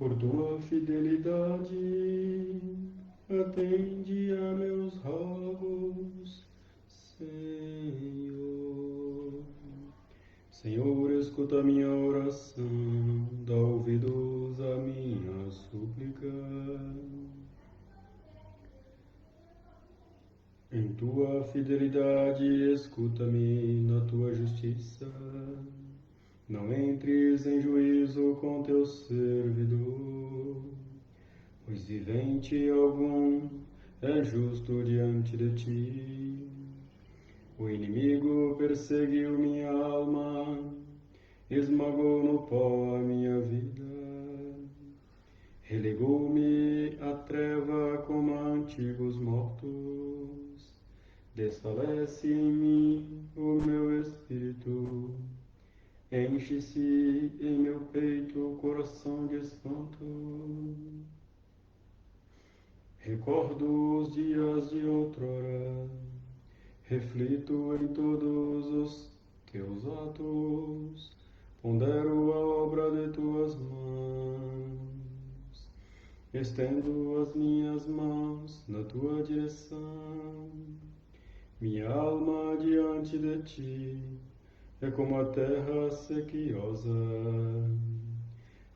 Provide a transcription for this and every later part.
Por tua fidelidade, atende a meus rogos, Senhor. Senhor, escuta minha oração, dá ouvidos à minha súplica. Em tua fidelidade, escuta-me na tua justiça. Não entres em juízo com teu servidor, pois vivente algum é justo diante de ti. O inimigo perseguiu minha alma, esmagou no pó a minha vida. Relegou-me à treva como a antigos mortos. Desfalece em mim o meu espírito. Enche-se em meu peito o coração de espanto. Recordo os dias de outrora, reflito em todos os teus atos, pondero a obra de tuas mãos, estendo as minhas mãos na tua direção. Minha alma diante de ti é como a terra sequiosa.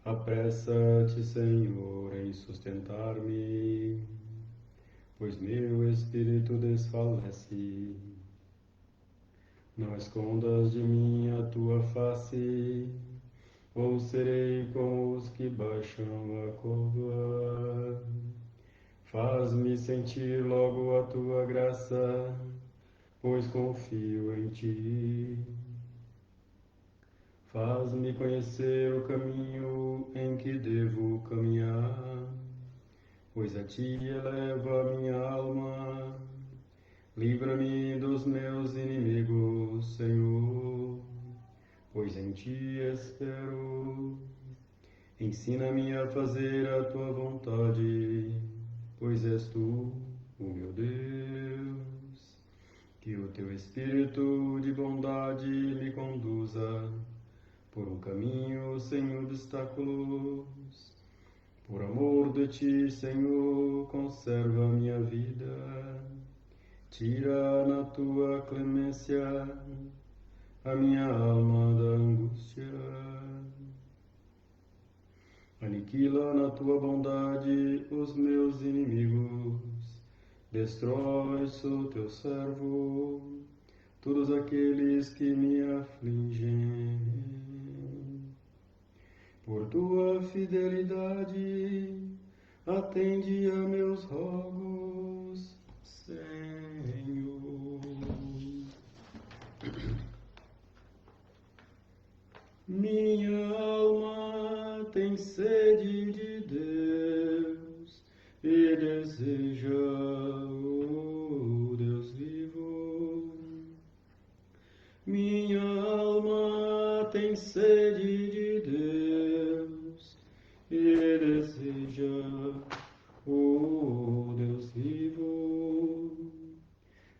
Apressa-te, Senhor, em sustentar-me, pois meu espírito desfalece. Não escondas de mim a tua face, ou serei como os que baixam a cova. Faz-me sentir logo a tua graça, pois confio em ti. Faz-me conhecer o caminho em que devo caminhar, pois a ti eleva a minha alma. Livra-me dos meus inimigos, Senhor, pois em ti espero. Ensina-me a fazer a tua vontade, pois és tu, o meu Deus. Que o teu espírito de bondade me conduza por um caminho sem obstáculos. Por amor de ti, Senhor, conserva a minha vida. Tira na tua clemência a minha alma da angústia. Aniquila na tua bondade os meus inimigos. Destrói, sou teu servo, todos aqueles que me afligem. Por tua fidelidade, atende a meus rogos, Senhor. Minha alma tem sede de Deus e deseja o Deus vivo. Minha alma tem sede de Deus e deseja o Deus vivo.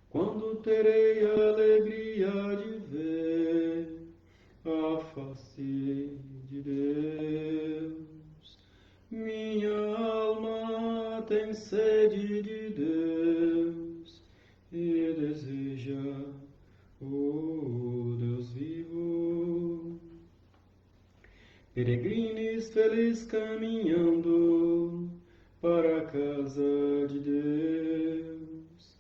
Quando terei a alegria de ver a face de Deus? Minha alma tem sede de Deus e deseja o Deus vivo. Peregrines feliz caminhando para a casa de Deus,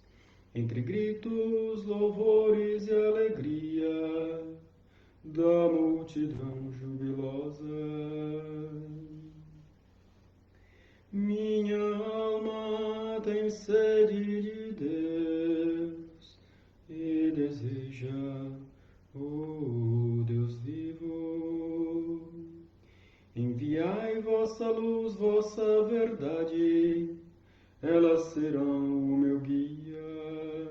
entre gritos, louvores e alegria da multidão jubilosa. Minha alma tem sede de Deus e deseja o Deus vivo. Enviai vossa luz, vossa verdade, elas serão o meu guia.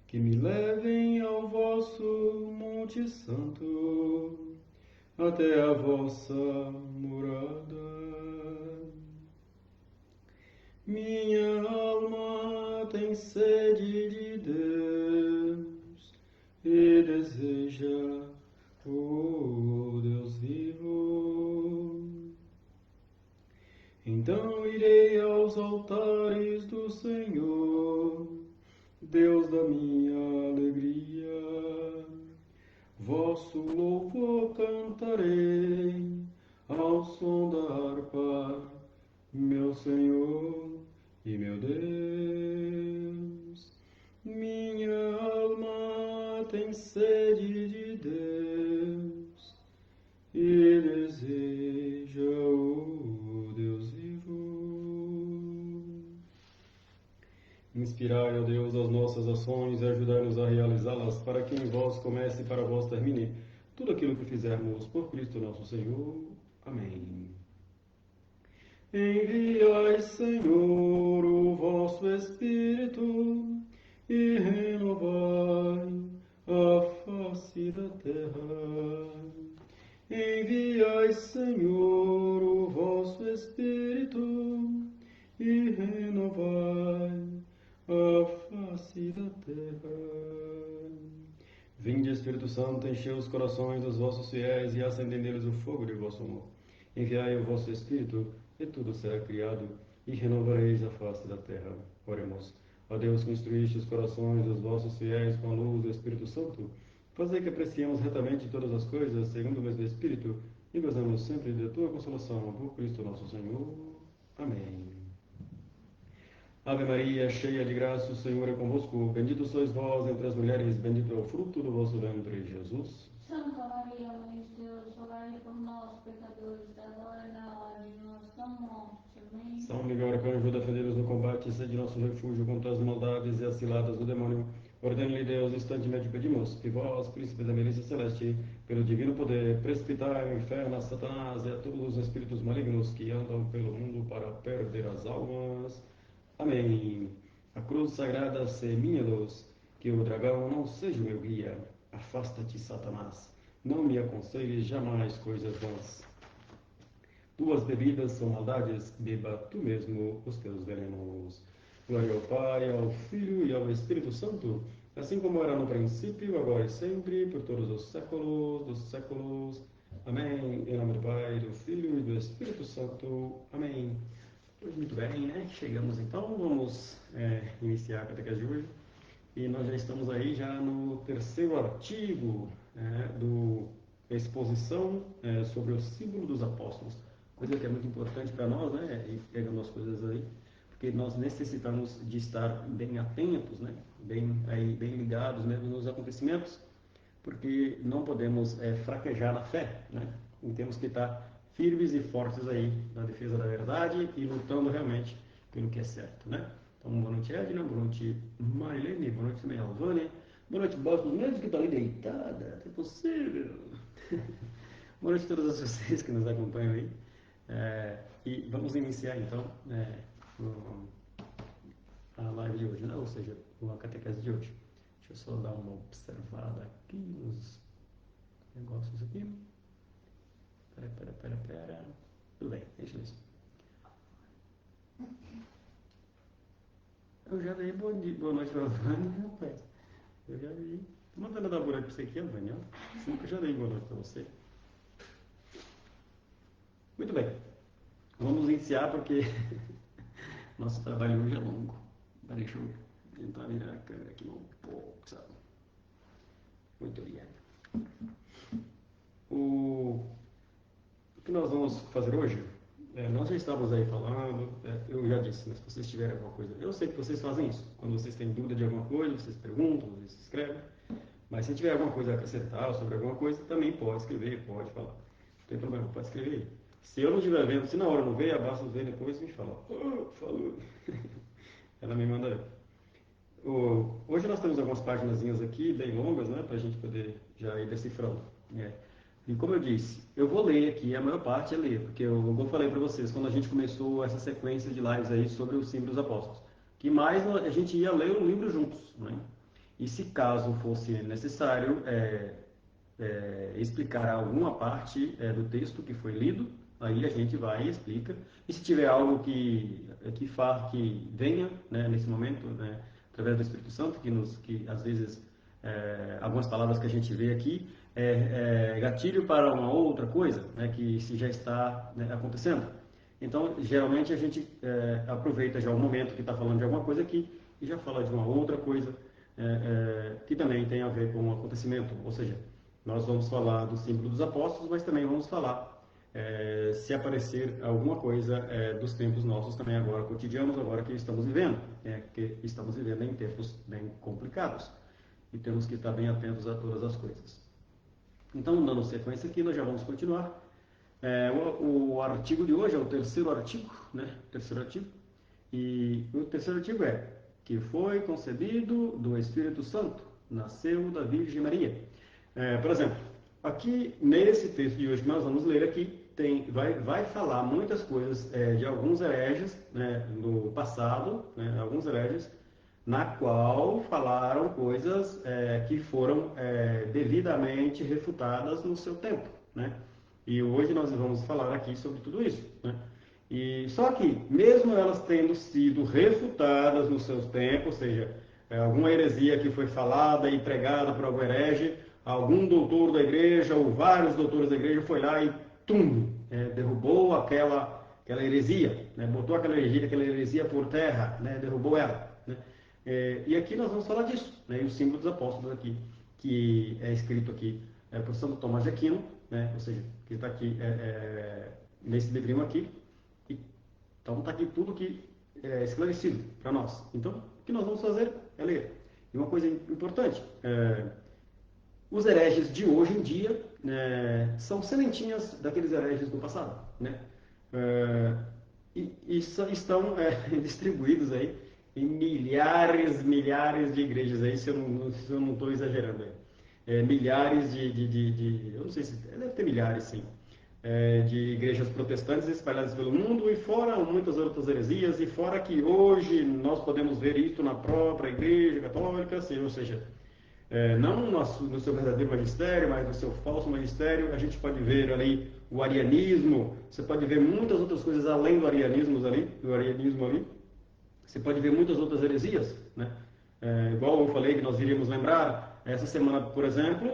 Que me levem ao vosso Monte Santo, até a vossa morada. Minha alma tem sede de Deus e deseja o Deus vivo. altares do Senhor, Deus da minha alegria. Vosso louvor cantarei ao som da harpa, meu Senhor e meu Deus. Minha alma tem sede de Deus e deseja o Deus vivo. Inspirai, ó Deus, as nossas ações e ajudai-nos a realizá-las, para que em vós comece e para vós termine tudo aquilo que fizermos por Cristo nosso Senhor. Amém. Enviai, Senhor, o vosso Espírito e renovai a face da terra. Enviai, Senhor, o vosso Espírito e renovai a face da terra. Vinde, Espírito Santo, enchei os corações dos vossos fiéis e acendei neles o fogo de vosso amor. Enviai o vosso Espírito e tudo será criado e renovareis a face da terra. Oremos. Ó Deus, que instruíste os corações dos vossos fiéis com a luz do Espírito Santo, fazei que apreciemos retamente todas as coisas segundo o mesmo Espírito e gozemos sempre de tua consolação por Cristo nosso Senhor. Amém. Ave Maria, cheia de graça, o Senhor é convosco. Bendito sois vós entre as mulheres, bendito é o fruto do vosso ventre, Jesus. Santa Maria, Mãe de Deus, rogai por nós, pecadores, agora e na hora de nossa morte. Amém. São Miguel Arcanjo, defendei-nos no combate, sede nosso refúgio contra as maldades e as ciladas do demônio. Ordene-lhe Deus, instantemente pedimos, que vós, príncipe da milícia celeste, pelo divino poder, precipitai no inferno a Satanás e a todos os espíritos malignos que andam pelo mundo para perder as almas. Amém. A cruz sagrada se minha luz, que o dragão não seja o meu guia. Afasta-te, Satanás, não me aconselhes jamais coisas vãs. Tuas bebidas são maldades, beba tu mesmo os teus venenos. Glória ao Pai, ao Filho e ao Espírito Santo, assim como era no princípio, agora e sempre, por todos os séculos dos séculos. Amém. Em nome do Pai, do Filho e do Espírito Santo. Amém. Pois muito bem, né? Chegamos então, vamos iniciar a catequese de hoje. E nós já estamos aí já no terceiro artigo da exposição sobre o símbolo dos apóstolos. Coisa que é muito importante para nós, né? E pegando as coisas aí, porque nós necessitamos de estar bem atentos, né? Bem ligados mesmo nos acontecimentos, porque não podemos fraquejar na fé, né? E temos que estar firmes e fortes aí na defesa da verdade e lutando realmente pelo que é certo, né? Então, boa noite, Edna, boa noite, Marilene, boa noite também, Alvânia, boa noite, Boston, mesmo que está ali deitada, é possível. Boa noite a todas vocês que nos acompanham aí. E vamos iniciar então a live de hoje, né? Ou seja, a catequese de hoje. Deixa eu só dar uma observada aqui nos negócios aqui. Pera. Tudo bem, deixa isso. Eu já dei boa noite para a Vânia, rapaz. Eu já dei. Tô mandando dar boa noite para você aqui, Vânia. Sempre que eu já dei boa noite para você. Muito bem. Vamos iniciar porque nosso trabalho hoje é longo. Deixa eu tentar virar a câmera aqui um pouco, sabe? Muito obrigado. O que nós vamos fazer hoje? Nós já estávamos aí falando, eu já disse, né, se vocês tiverem alguma coisa, eu sei que vocês fazem isso, quando vocês têm dúvida de alguma coisa, vocês perguntam, vocês se escrevem, mas se tiver alguma coisa a acrescentar sobre alguma coisa, também pode escrever, pode falar, não tem problema, pode escrever aí. Se eu não estiver vendo, se na hora não ver, basta ver depois e me fala, falou, ela me manda ver. Hoje nós temos algumas páginas aqui, bem longas, né, para a gente poder já ir decifrando, E como eu disse, eu vou ler aqui, a maior parte é ler, porque eu falei para vocês, quando a gente começou essa sequência de lives aí sobre os símbolos dos apóstolos, que mais a gente ia ler o livro juntos, né? E se caso fosse necessário explicar alguma parte do texto que foi lido, aí a gente vai e explica. E se tiver algo que venha, né, nesse momento, né, através do Espírito Santo, que às vezes algumas palavras que a gente vê aqui, gatilho para uma outra coisa, né, que se já está, né, acontecendo. Então, geralmente a gente aproveita já o momento que está falando de alguma coisa aqui e já fala de uma outra coisa que também tem a ver com o acontecimento. Ou seja, nós vamos falar do símbolo dos apóstolos, mas também vamos falar se aparecer alguma coisa dos tempos nossos também agora, cotidianos, agora que estamos vivendo. Que estamos vivendo em tempos bem complicados e temos que estar bem atentos a todas as coisas. Então, dando sequência aqui, nós já vamos continuar. O artigo de hoje é o terceiro artigo, né? Terceiro artigo. E o terceiro artigo é que foi concebido do Espírito Santo, nasceu da Virgem Maria. Por exemplo, aqui nesse texto de hoje que nós vamos ler aqui, vai falar muitas coisas de alguns hereges, né, no passado, né, alguns hereges, na qual falaram coisas que foram devidamente refutadas no seu tempo, né? E hoje nós vamos falar aqui sobre tudo isso, né? E só que, mesmo elas tendo sido refutadas nos seus tempos, ou seja, alguma heresia que foi falada e pregada por algum herege, algum doutor da igreja ou vários doutores da igreja foi lá e derrubou aquela heresia, né? Botou aquela heresia por terra, né? Derrubou ela, né? E aqui nós vamos falar disso, né? E o símbolo dos apóstolos aqui, que é escrito aqui por Santo Tomás de Aquino, né? Ou seja, que está aqui nesse livrinho aqui. Então está aqui tudo que é esclarecido para nós. Então, o que nós vamos fazer é ler. E uma coisa importante, os hereges de hoje em dia são sementinhas daqueles hereges do passado, né? E estão distribuídos aí em milhares de igrejas aí, se eu não estou exagerando aí. Milhares eu não sei se deve ter milhares, sim, de igrejas protestantes espalhadas pelo mundo, e fora muitas outras heresias, e fora que hoje nós podemos ver isso na própria igreja católica, ou seja, não no seu verdadeiro magistério, mas no seu falso magistério. A gente pode ver ali o arianismo, você pode ver muitas outras coisas além do arianismo ali. Você pode ver muitas outras heresias, né? Igual eu falei que nós iríamos lembrar, essa semana, por exemplo,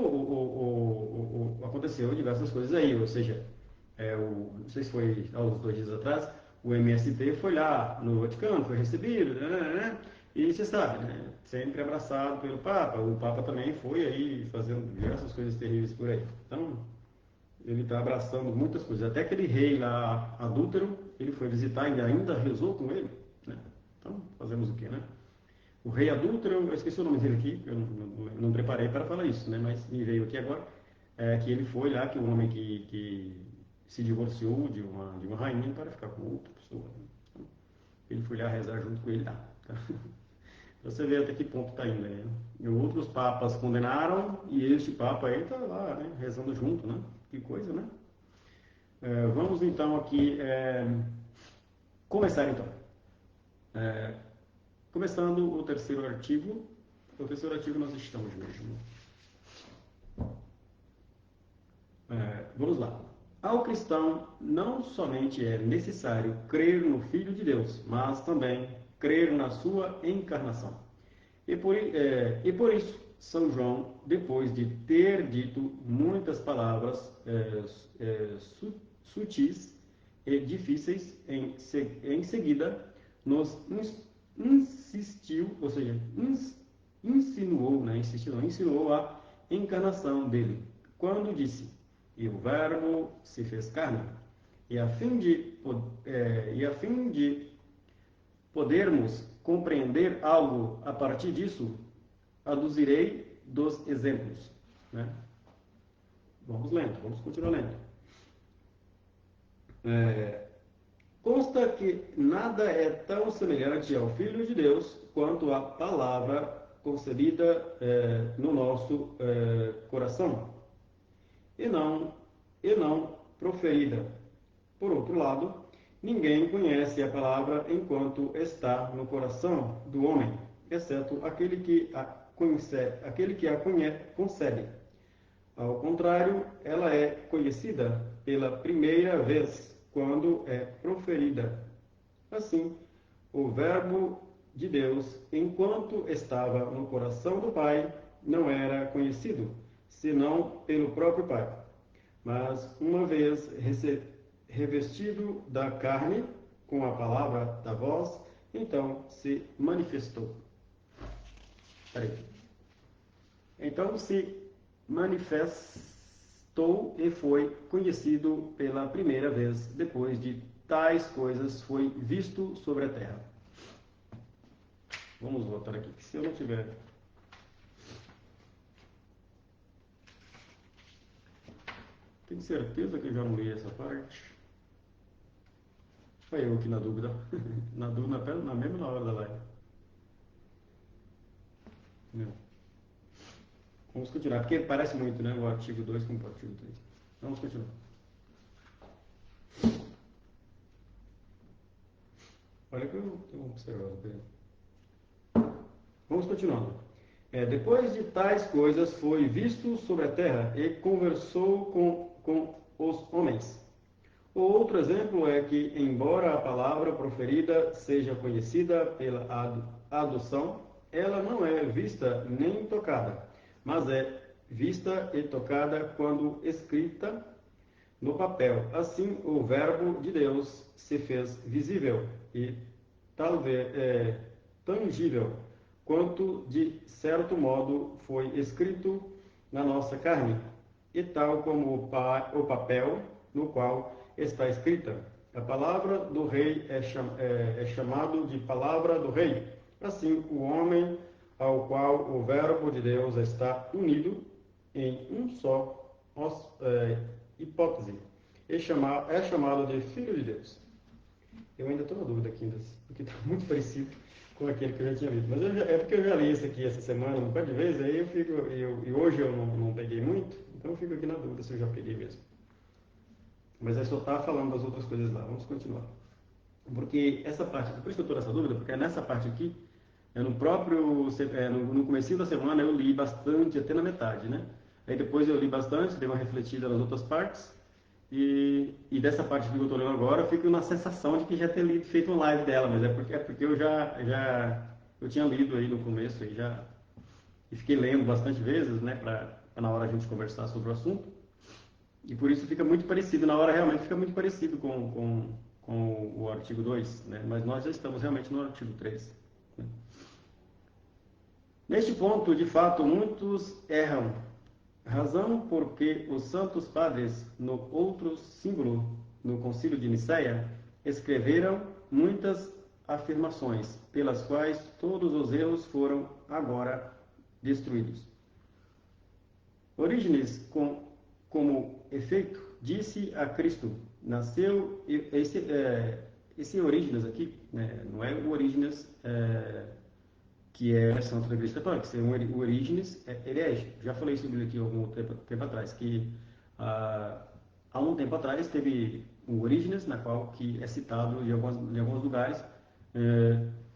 aconteceu diversas coisas aí, ou seja, não sei se foi há uns 2 dias atrás, o MST foi lá no Vaticano, foi recebido, né? E você sabe, né? Sempre abraçado pelo Papa. O Papa também foi aí fazendo diversas coisas terríveis por aí. Então, ele está abraçando muitas coisas. Até aquele rei lá, adúltero, ele foi visitar e ainda rezou com ele, né? Então, fazemos o quê, né? O rei adúltero, eu esqueci o nome dele aqui, eu não preparei para falar isso, né? Mas me veio aqui agora, que ele foi lá, que o homem que se divorciou de uma rainha para ficar com outra pessoa, né? Então, ele foi lá rezar junto com ele lá. Tá? Você vê até que ponto está indo, né? E outros papas condenaram, e este papa aí está lá, né? Rezando junto, né? Que coisa, né? Vamos então aqui começar então. Começando o terceiro artigo. O terceiro artigo nós estamos mesmo. Vamos lá. Ao cristão não somente é necessário crer no Filho de Deus, mas também crer na sua encarnação. E por isso, São João, depois de ter dito muitas palavras sutis e difíceis, em seguida nos insistiu, ou seja, insinuou a encarnação dele, quando disse: "E o Verbo se fez carne", e a fim de podermos compreender algo a partir disso, aduzirei dos exemplos, né? Vamos lendo, vamos continuar lendo. Consta que nada é tão semelhante ao Filho de Deus quanto a palavra concebida no nosso coração e não proferida. Por outro lado, ninguém conhece a palavra enquanto está no coração do homem, exceto aquele que a concebe. Ao contrário, ela é conhecida pela primeira vez quando é proferida. Assim, o Verbo de Deus, enquanto estava no coração do Pai, não era conhecido, senão pelo próprio Pai. Mas, uma vez revestido da carne, com a palavra da voz, então se manifestou. Peraí. Então se manifestou e foi conhecido pela primeira vez, depois de tais coisas foi visto sobre a terra. Vamos voltar aqui, se eu não tiver... Tenho certeza que eu já não li essa parte. Foi eu aqui na dúvida. Na dúvida, na mesma na hora da live. Não. Vamos continuar, porque parece muito, né? O artigo 2 com o artigo 3. Vamos continuar. Olha que eu tenho observado. Vamos continuando. Depois de tais coisas, foi visto sobre a terra e conversou com os homens. O outro exemplo é que, embora a palavra proferida seja conhecida pela adoção, ela não é vista nem tocada, mas é vista e tocada quando escrita no papel. Assim, o Verbo de Deus se fez visível e talvez tangível, quanto de certo modo foi escrito na nossa carne, e tal como o papel no qual está escrita. A palavra do rei é chamado de palavra do rei. Assim, o homem ao qual o Verbo de Deus está unido em um só hipótese é chamado de Filho de Deus. Eu ainda estou na dúvida aqui, porque está muito parecido com aquele que eu já tinha lido. Mas é porque eu já li isso aqui essa semana um par de vezes, aí e hoje eu não peguei muito, então eu fico aqui na dúvida se eu já peguei mesmo. Mas é só estar falando das outras coisas lá. Vamos continuar. Porque essa parte, por isso que eu estou nessa dúvida, porque nessa parte aqui, no comecinho da semana eu li bastante, até na metade, né? Aí depois eu li bastante, dei uma refletida nas outras partes, e dessa parte que eu estou lendo agora, eu fico na sensação de que já ter feito uma live dela, mas é porque eu tinha lido aí no começo, e fiquei lendo bastante vezes, né, para na hora a gente conversar sobre o assunto, e por isso fica muito parecido, na hora realmente fica muito parecido com o artigo 2, né, mas nós já estamos realmente no artigo 3. Né? Neste ponto, de fato, muitos erram, razão porque os santos padres, no outro símbolo, no concílio de Nicéia, escreveram muitas afirmações, pelas quais todos os erros foram agora destruídos. Orígenes, como efeito, disse a Cristo, nasceu, esse Orígenes aqui, né, não é o Orígenes que é santo da Igreja Católica, ser o Orígenes herege. Já falei sobre isso aqui algum tempo atrás, que há um tempo atrás teve um Orígenes, na qual que é citado em alguns lugares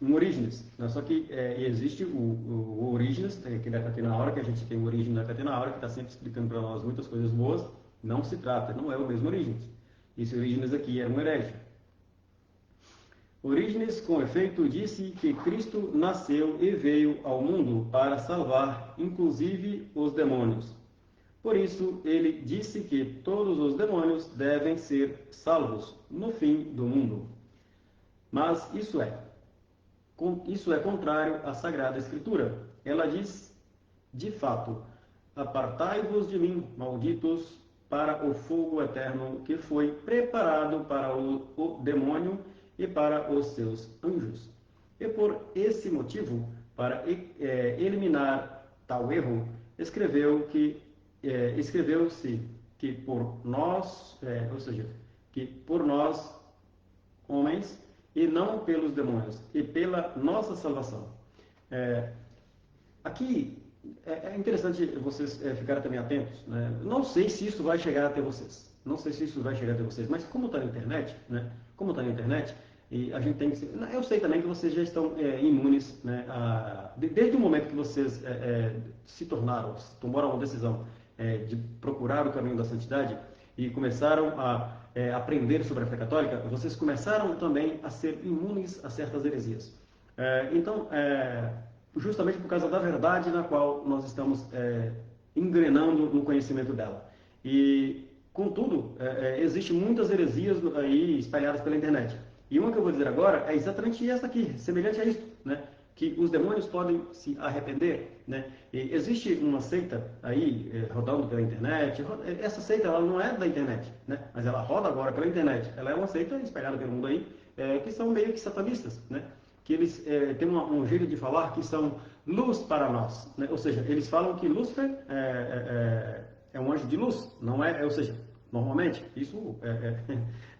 um Orígenes, né? Só que existe o Orígenes, que é da Catena Áurea, que a gente tem o Orígenes da Catena Áurea, que está sempre explicando para nós muitas coisas boas. Não se trata, não é o mesmo Orígenes. Esse Orígenes aqui era um herege. Orígenes, com efeito, disse que Cristo nasceu e veio ao mundo para salvar, inclusive, os demônios. Por isso, ele disse que todos os demônios devem ser salvos no fim do mundo. Mas isso é contrário à Sagrada Escritura. Ela diz, de fato, apartai-vos de mim, malditos, para o fogo eterno que foi preparado para o demônio e para os seus anjos. E por esse motivo, para eliminar tal erro, escreveu-se que por nós, ou seja, que por nós, homens, e não pelos demônios, e pela nossa salvação. Aqui é interessante vocês ficarem também atentos, né? Não sei se isso vai chegar até vocês. Não sei se isso vai chegar até vocês, mas como está na internet, né? Como está na internet, e a gente tem que... Eu sei também que vocês já estão imunes, né? Desde o momento que vocês tomaram a decisão de procurar o caminho da santidade e começaram a aprender sobre a fé católica, vocês começaram também a ser imunes a certas heresias. Então, justamente por causa da verdade na qual nós estamos engrenando no conhecimento dela. E contudo, existem muitas heresias aí espalhadas pela internet. E uma que eu vou dizer agora é exatamente essa aqui, semelhante a isso, né? Que os demônios podem se arrepender, né? E existe uma seita aí rodando pela internet. Essa seita ela não é da internet, né? Mas ela roda agora pela internet. Ela é uma seita espalhada pelo mundo aí, que são meio que satanistas, né? Que eles têm um jeito de falar que são luz para nós, né? Ou seja, eles falam que Lúcifer é um anjo de luz, não é? Ou seja, normalmente isso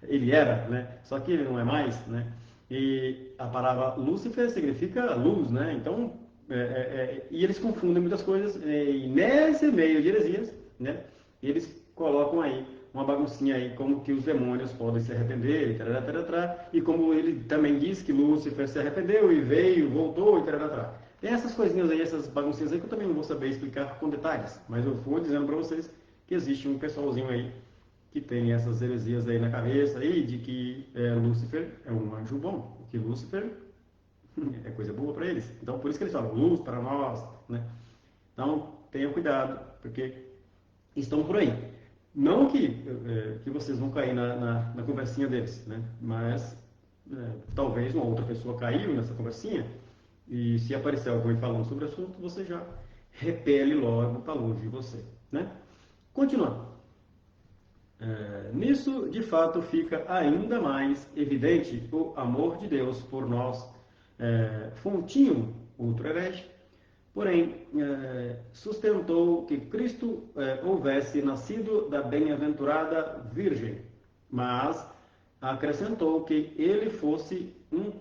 ele era, né? Só que ele não é mais, né? E a palavra Lúcifer significa luz, né? Então, e eles confundem muitas coisas, e nesse meio de heresias, né? Eles colocam aí uma baguncinha aí, como que os demônios podem se arrepender, e como ele também diz que Lúcifer se arrependeu e veio, voltou, Tem essas coisinhas aí, essas baguncinhas aí que eu também não vou saber explicar com detalhes, mas eu vou dizendo para vocês que existe um pessoalzinho aí que tem essas heresias aí na cabeça aí de que Lúcifer é um anjo bom, que Lúcifer é coisa boa para eles. Então por isso que eles falam luz para nós, né? Então tenham cuidado, porque estão por aí. Não que vocês vão cair na conversinha deles, né? Mas talvez uma outra pessoa caiu nessa conversinha e se aparecer alguém falando sobre o assunto, você já repele logo para longe de você, né? Continuando. Nisso, de fato, fica ainda mais evidente o amor de Deus por nós. Fontinho, outro herege, porém, sustentou que Cristo houvesse nascido da bem-aventurada Virgem, mas acrescentou que ele fosse um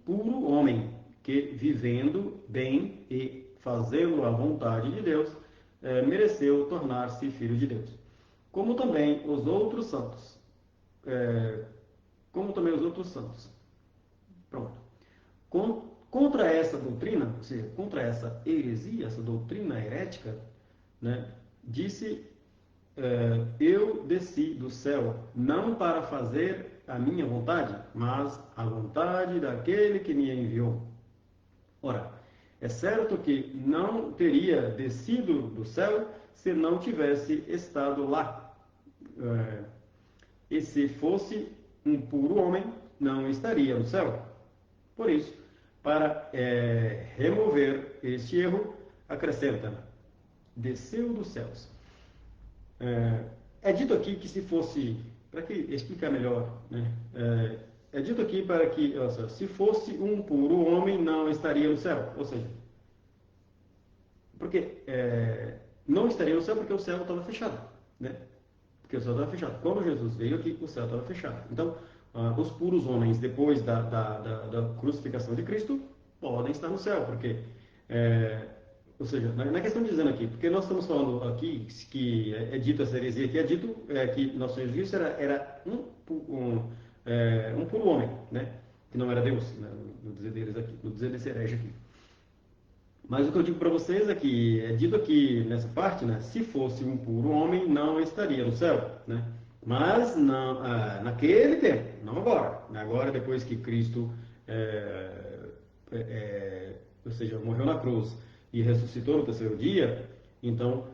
puro homem, que, vivendo bem e fazendo a vontade de Deus, mereceu tornar-se filho de Deus. Como também os outros santos. Como também os outros santos. Pronto. Contra essa doutrina, ou seja, contra essa heresia, essa doutrina herética, né, disse, eu desci do céu não para fazer a minha vontade, mas a vontade daquele que me enviou. Ora, é certo que não teria descido do céu se não tivesse estado lá. E se fosse um puro homem, não estaria no céu. Por isso, para remover este erro, acrescenta, desceu dos céus. É dito aqui que se fosse, para que explicar melhor, né? É dito aqui para que, se fosse um puro homem, não estaria no céu. Ou seja, porque não estaria no céu porque o céu estava fechado, né? Porque o céu estava fechado. Quando Jesus veio aqui, o céu estava fechado. Então, os puros homens, depois da crucificação de Cristo, podem estar no céu, porque, ou seja, não é questão de dizendo aqui, porque nós estamos falando aqui que é dito essa heresia, que é dito que nosso Senhor Jesus era um puro homem, né? Que não era Deus, né? No dizer deles aqui, no dizer desse herege aqui. Mas o que eu digo para vocês é que é dito aqui nessa parte, né? Se fosse um puro homem, não estaria no céu, né? Mas não, naquele tempo, não agora. Agora, depois que Cristo, ou seja, morreu na cruz e ressuscitou no terceiro dia, então,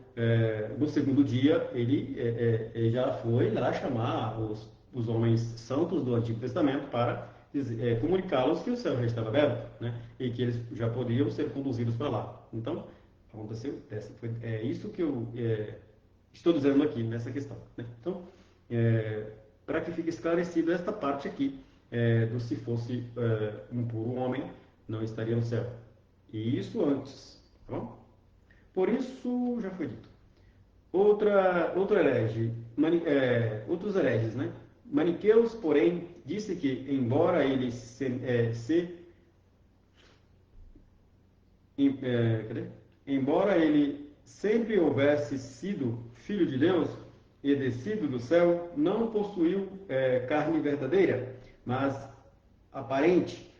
no segundo dia, ele já foi lá chamar os homens santos do Antigo Testamento para comunicá-los que o céu já estava aberto, né? E que eles já podiam ser conduzidos para lá. Então, aconteceu, é isso que eu estou dizendo aqui nessa questão, né? Então, para que fique esclarecido esta parte aqui, do se fosse um puro homem, não estaria no céu. E isso antes, tá bom? Por isso já foi dito. Outro herege, outros hereges, né? Maniqueus, porém, disse que, embora ele embora ele sempre houvesse sido filho de Deus e descido do céu, não possuiu carne verdadeira, mas aparente,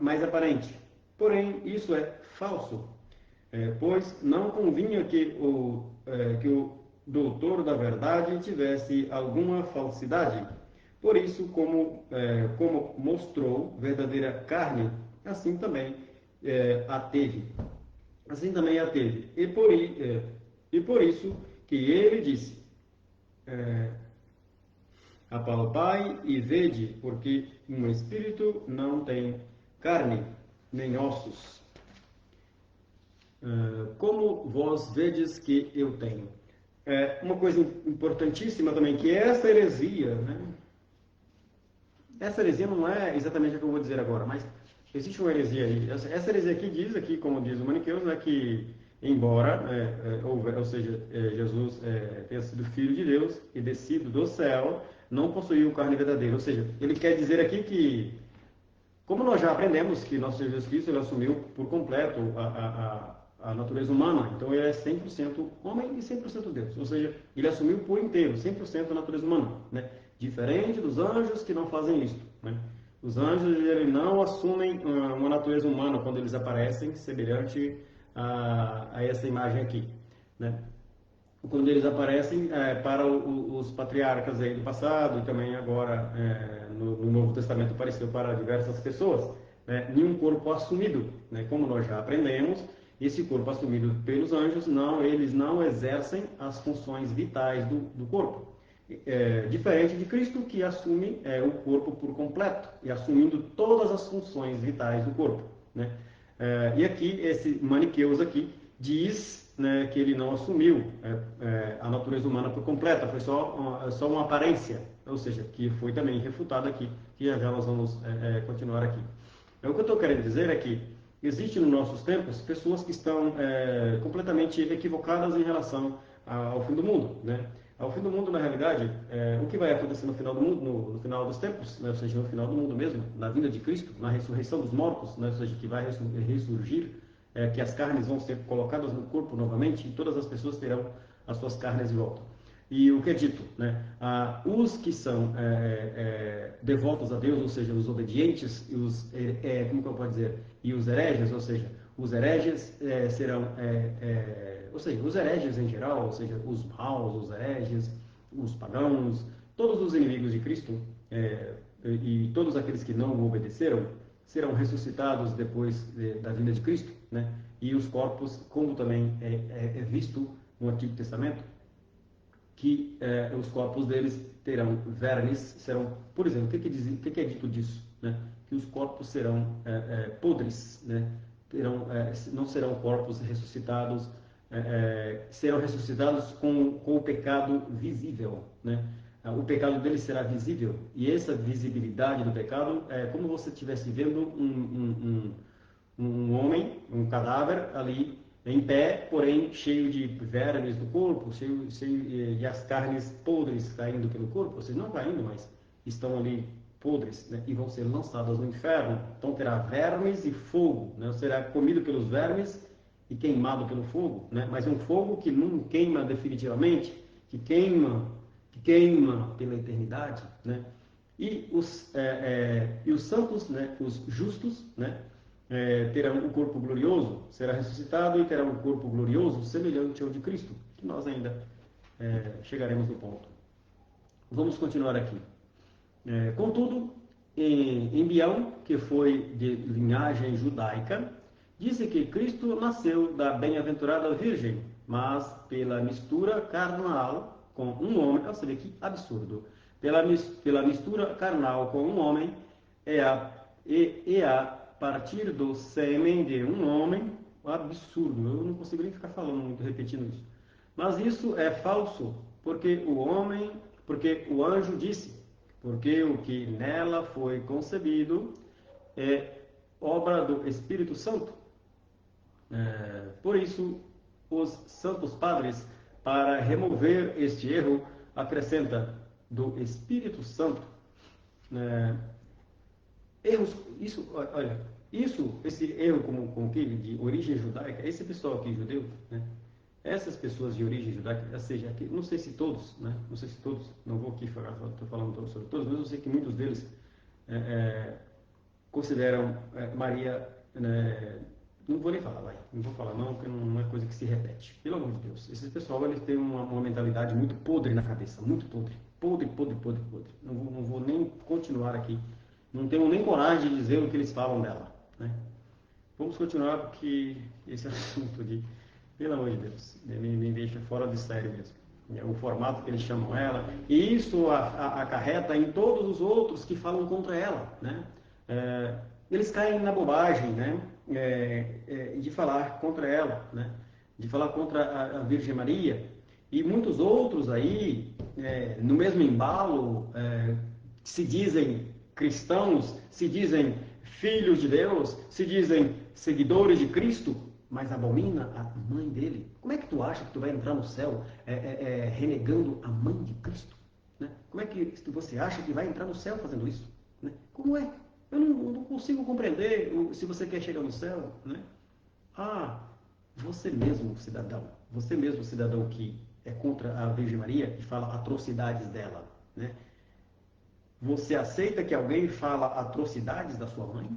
mais aparente. Porém, isso é falso, pois não convinha que o doutor da verdade tivesse alguma falsidade. Por isso, como mostrou verdadeira carne, assim também a teve. Assim também a teve. E por isso que ele disse, apalpai e vede, porque um espírito não tem carne, nem ossos, como vós vedes que eu tenho. Uma coisa importantíssima também, que essa heresia, né? Essa heresia não é exatamente o que eu vou dizer agora, mas existe uma heresia aí. Essa heresia aqui diz, aqui, como diz o Maniqueus, né, que embora, ou seja, Jesus tenha sido filho de Deus e descido do céu, não possuiu carne verdadeira. Ou seja, ele quer dizer aqui que, como nós já aprendemos que nosso Jesus Cristo ele assumiu por completo a natureza humana, então ele é 100% homem e 100% Deus. Ou seja, ele assumiu por inteiro, 100% a natureza humana, né? Diferente dos anjos que não fazem isso, né? Os anjos ele não assumem uma natureza humana quando eles aparecem semelhante a essa imagem aqui, né? Quando eles aparecem para os patriarcas aí do passado e também agora no Novo Testamento apareceu para diversas pessoas, né? Nenhum corpo assumido, né? Como nós já aprendemos, esse corpo assumido pelos anjos, eles não exercem as funções vitais do corpo. Diferente de Cristo, que assume o corpo por completo, e assumindo todas as funções vitais do corpo, né? E aqui, esse Maniqueus aqui, diz, né, que ele não assumiu a natureza humana por completa, foi só uma aparência, ou seja, que foi também refutado aqui, que já nós vamos continuar aqui. O que eu estou querendo dizer é que existe nos nossos tempos pessoas que estão completamente equivocadas em relação ao fim do mundo, né? Ao fim do mundo, na realidade, o que vai acontecer no final do mundo, no final dos tempos, né? Ou seja, no final do mundo mesmo, na vinda de Cristo, na ressurreição dos mortos, né? Ou seja, que vai ressurgir, que as carnes vão ser colocadas no corpo novamente e todas as pessoas terão as suas carnes de volta. E o que é dito, né? Os que são devotos a Deus, ou seja, os obedientes, e como que eu posso dizer? E os hereges, ou seja, os hereges serão, ou seja, os hereges em geral, ou seja, os maus, os hereges, os pagãos, todos os inimigos de Cristo e todos aqueles que não o obedeceram, serão ressuscitados depois da vinda de Cristo, né? E os corpos, como também é visto no Antigo Testamento, que os corpos deles terão vermes, serão, por exemplo, o que é dito disso, né? Que os corpos serão podres, né? Não serão corpos ressuscitados, serão ressuscitados com o pecado visível, né? O pecado deles será visível, e essa visibilidade do pecado é como se você estivesse vendo um homem, um cadáver ali em pé, porém cheio de vermes do corpo, cheio de as carnes podres caindo pelo corpo, ou seja, não caindo, mas estão ali podres, né? E vão ser lançadas no inferno. Então terá vermes e fogo, né? Será comido pelos vermes e queimado pelo fogo, né? Mas um fogo que não queima definitivamente, que queima pela eternidade, né? E os santos, né? Os justos, né? Terão um corpo glorioso, será ressuscitado e terá um corpo glorioso semelhante ao de Cristo, que nós ainda chegaremos no ponto. Vamos continuar aqui. Contudo, em Bião, que foi de linhagem judaica, disse que Cristo nasceu da bem-aventurada Virgem, mas pela mistura carnal com um homem, você vê que absurdo, pela mistura carnal com um homem, a partir do sêmen de um homem, absurdo, eu não consigo nem ficar falando muito, repetindo isso. Mas isso é falso, porque o anjo disse, porque o que nela foi concebido é obra do Espírito Santo. Por isso, os santos padres, para remover este erro, acrescenta do Espírito Santo. Erros, esse erro como que de origem judaica, esse pessoal aqui judeu, né? Essas pessoas de origem judaica, ou seja, aqui, não sei se todos, né? Não sei se todos, não vou aqui falar, estou falando sobre todos, mas eu sei que muitos deles consideram Maria, né? Não vou nem falar, não vou falar não, porque não é coisa que se repete. Pelo amor de Deus, esses pessoal eles têm uma mentalidade muito podre na cabeça, muito podre, podre. Não vou nem continuar aqui. Não tenho nem coragem de dizer o que eles falam dela, né? Vamos continuar, porque esse assunto de Pelo amor de Deus, me deixa fora de sério mesmo. É o formato que eles chamam ela, e isso acarreta em todos os outros que falam contra ela, né? Eles caem na bobagem, né? De falar contra ela, né? De falar contra a Virgem Maria, e muitos outros aí, no mesmo embalo, se dizem cristãos, se dizem filhos de Deus, se dizem seguidores de Cristo, mas abomina a mãe dele. Como é que tu acha que tu vai entrar no céu renegando a mãe de Cristo? Né? Como é que você acha que vai entrar no céu fazendo isso? Né? Como é? Eu não consigo compreender se você quer chegar no céu. Né? Você mesmo, cidadão que é contra a Virgem Maria e fala atrocidades dela. Né? Você aceita que alguém fala atrocidades da sua mãe?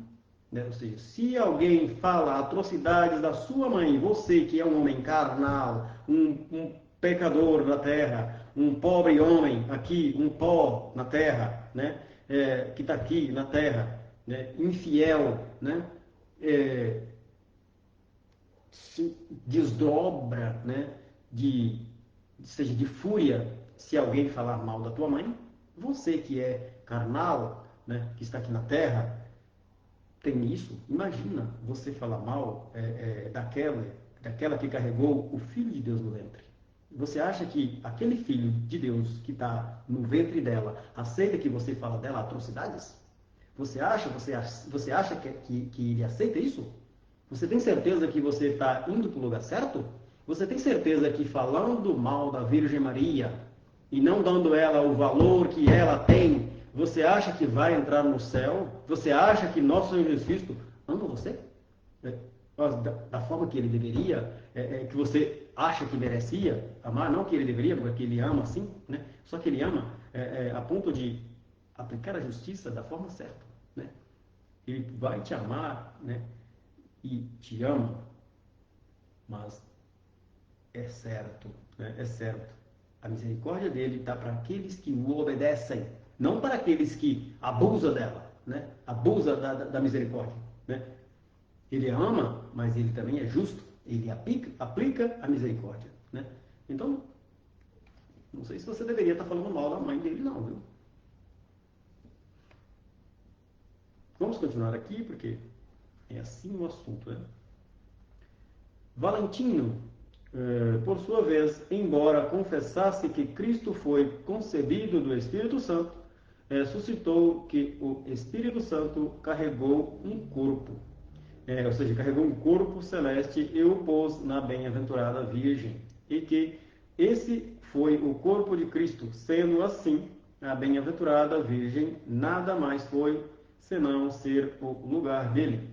Né? Ou seja, se alguém fala atrocidades da sua mãe, você que é um homem carnal, um pecador na terra, um pobre homem aqui, um pó na terra, né? Que está aqui na terra, né? Infiel, né? Se desdobra, né? Seja de fúria, se alguém falar mal da tua mãe, você que é carnal, né? Que está aqui na terra, tem isso. Imagina você falar mal daquela que carregou o Filho de Deus no ventre. Você acha que aquele Filho de Deus que está no ventre dela aceita que você fala dela atrocidades? Você acha que ele aceita isso? Você tem certeza que você está indo para o lugar certo? Você tem certeza que falando mal da Virgem Maria e não dando ela o valor que ela tem, você acha que vai entrar no céu? Você acha que nosso Senhor Jesus Cristo ama você? Da forma que ele deveria, que você acha que merecia amar, não que ele deveria, porque ele ama sim, né? Só que ele ama a ponto de aplicar a justiça da forma certa, né? Ele vai te amar, né? E te ama, mas é certo, né? É certo. A misericórdia dele está para aqueles que o obedecem, não para aqueles que abusam dela, né? Abusa da misericórdia, né? Ele ama, mas ele também é justo. Ele aplica a misericórdia, né? Então, não sei se você deveria estar falando mal da mãe dele, não, viu? Vamos continuar aqui, porque é assim o assunto, né? Valentino, por sua vez, embora confessasse que Cristo foi concebido do Espírito Santo, suscitou que o Espírito Santo carregou um corpo, ou seja, carregou um corpo celeste e o pôs na bem-aventurada Virgem, e que esse foi o corpo de Cristo. Sendo assim, a bem-aventurada Virgem nada mais foi senão ser o lugar dele.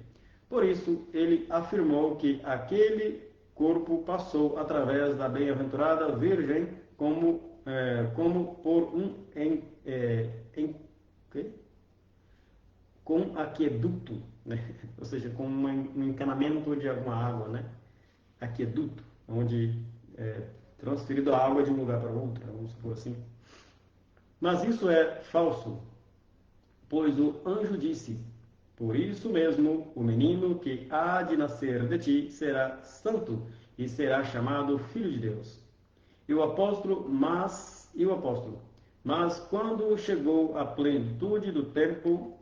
Por isso, ele afirmou que aquele corpo passou através da bem-aventurada Virgem como por com aqueduto, né? Ou seja, com um encanamento de alguma água, né? Aqueduto, onde é transferido a água de um lugar para outro, vamos supor assim. Mas isso é falso, pois o anjo disse: por isso mesmo, o menino que há de nascer de ti será santo e será chamado Filho de Deus. E o apóstolo, mas quando chegou a plenitude do tempo,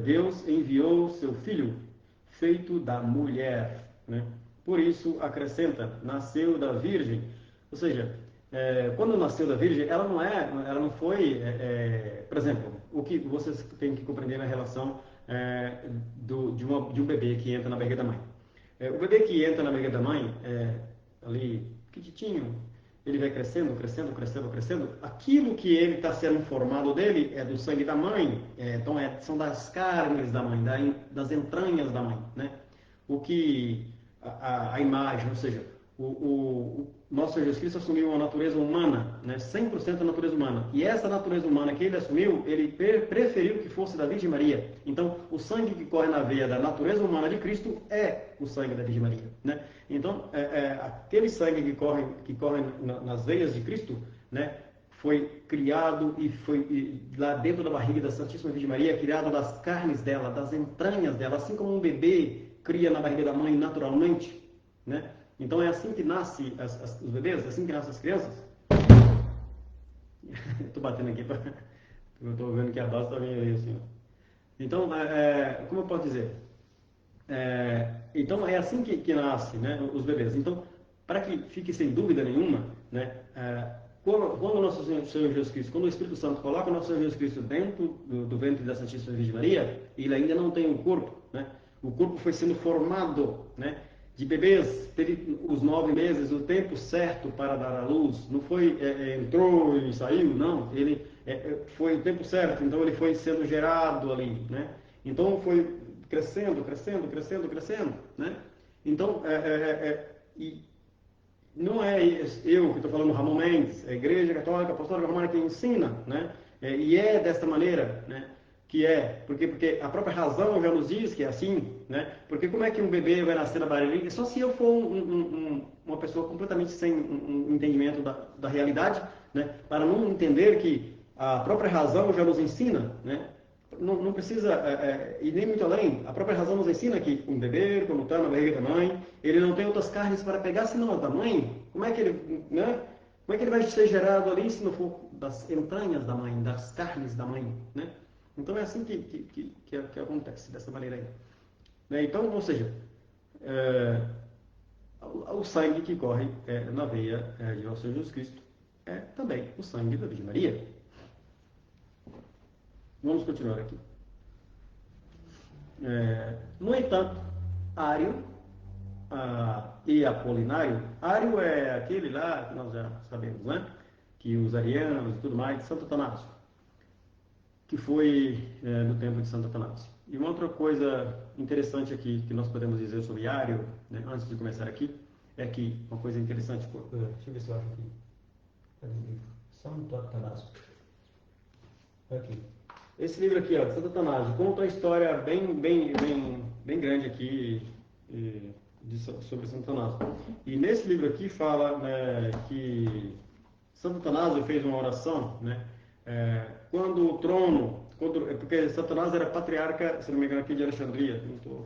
Deus enviou seu filho, feito da mulher, né? Por isso, acrescenta, nasceu da virgem. Ou seja, quando nasceu da virgem, ela não foi, por exemplo, o que vocês têm que compreender na relação de um bebê que entra na barriga da mãe. O bebê que entra na barriga da mãe, ali, pequitinho, ele vai crescendo, crescendo, crescendo, crescendo. Aquilo que ele está sendo formado dele é do sangue da mãe, então são das carnes da mãe, das entranhas da mãe, né? O que a imagem, ou seja, o nosso Jesus Cristo assumiu uma natureza humana, né? 100% da natureza humana. E essa natureza humana que ele assumiu, ele preferiu que fosse da Virgem Maria. Então, o sangue que corre na veia da natureza humana de Cristo é o sangue da Virgem Maria, né? Então, aquele sangue que corre nas veias de Cristo, né? Foi criado e foi lá dentro da barriga da Santíssima Virgem Maria, criado das carnes dela, das entranhas dela, assim como um bebê cria na barriga da mãe naturalmente, né? Então é assim que nasce os bebês, é assim que nascem as crianças. Estou batendo aqui, eu estou vendo que a base está vindo aí assim. Então, como eu posso dizer? Então é assim que nasce, né, os bebês. Então, para que fique sem dúvida nenhuma, né, quando o nosso Senhor Jesus Cristo, quando o Espírito Santo coloca o nosso Senhor Jesus Cristo dentro do ventre da Santíssima Virgem Maria, ele ainda não tem um corpo, né? O corpo foi sendo formado, né, de bebês, teve os 9 meses, o tempo certo para dar à luz. Não foi entrou e saiu, não. Ele foi o tempo certo. Então ele foi sendo gerado ali, né? Então foi crescendo, crescendo, crescendo, crescendo, né? Então e não é eu que estou falando, Ramon Mendes, é a Igreja Católica Apostólica Romana que ensina, né? E é desta maneira, né? Que porque a própria razão já nos diz que é assim, né? Porque como é que um bebê vai nascer na barriga? Só se eu for uma pessoa completamente sem um entendimento da realidade, né? Para não entender que a própria razão já nos ensina, né? Não precisa ir nem muito além. A própria razão nos ensina que um bebê, quando está na barriga da mãe, ele não tem outras carnes para pegar senão a da mãe. Como é que ele, né? Como é que ele vai ser gerado ali se não for das entranhas da mãe, das carnes da mãe, né? Então é assim que acontece, dessa maneira aí. Né? Então, ou seja, o sangue que corre na veia de nosso Senhor Jesus Cristo é também o sangue da Virgem Maria. Vamos continuar aqui. No entanto, Ário e Apolinário, Ário é aquele lá que nós já sabemos, né? Que os arianos e tudo mais, de Santo Atanásio, que foi no tempo de Santo Atanásio. E uma outra coisa interessante aqui que nós podemos dizer sobre Ário, né, antes de começar aqui, é que uma coisa interessante, deixa eu ver se eu acho aqui. Cadê o livro? Santo Atanásio. Aqui. Esse livro aqui, ó, de Santo Atanásio, conta uma história bem grande aqui sobre Santo Atanásio. E nesse livro aqui fala, né, que Santo Atanásio fez uma oração, né, quando o trono, porque Santo Atanásio era patriarca, se não me engano, aqui de Alexandria, não estou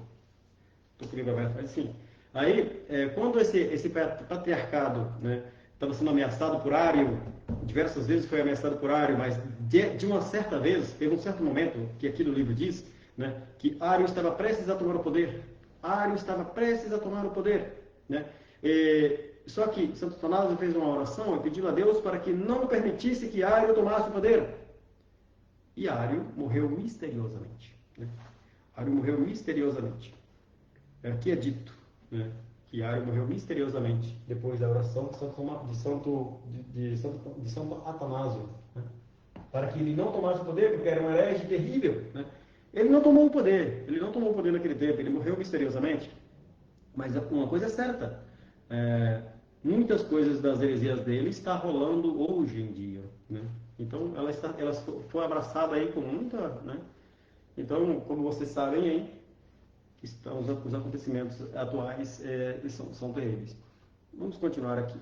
com o livro aberto, mas sim. Aí, quando esse patriarcado, né, estava sendo ameaçado por Ário, diversas vezes foi ameaçado por Ário, mas de uma certa vez, teve um certo momento, que aqui no livro diz, né, que Ário estava prestes a tomar o poder. Ário estava prestes a tomar o poder, né? Só que Santo Atanásio fez uma oração e pediu a Deus para que não permitisse que Ário tomasse o poder. E Ário morreu misteriosamente, né? Ário morreu misteriosamente. Aqui é dito, né, que Ário morreu misteriosamente depois da oração de Santo Atanásio, né, para que ele não tomasse o poder, porque era um herege terrível, né? Ele não tomou o poder naquele tempo, ele morreu misteriosamente. Mas uma coisa é certa, muitas coisas das heresias dele está rolando hoje em dia, né? Então ela foi abraçada aí com muita, né? Então, como vocês sabem aí, os acontecimentos atuais são terríveis. Vamos continuar aqui.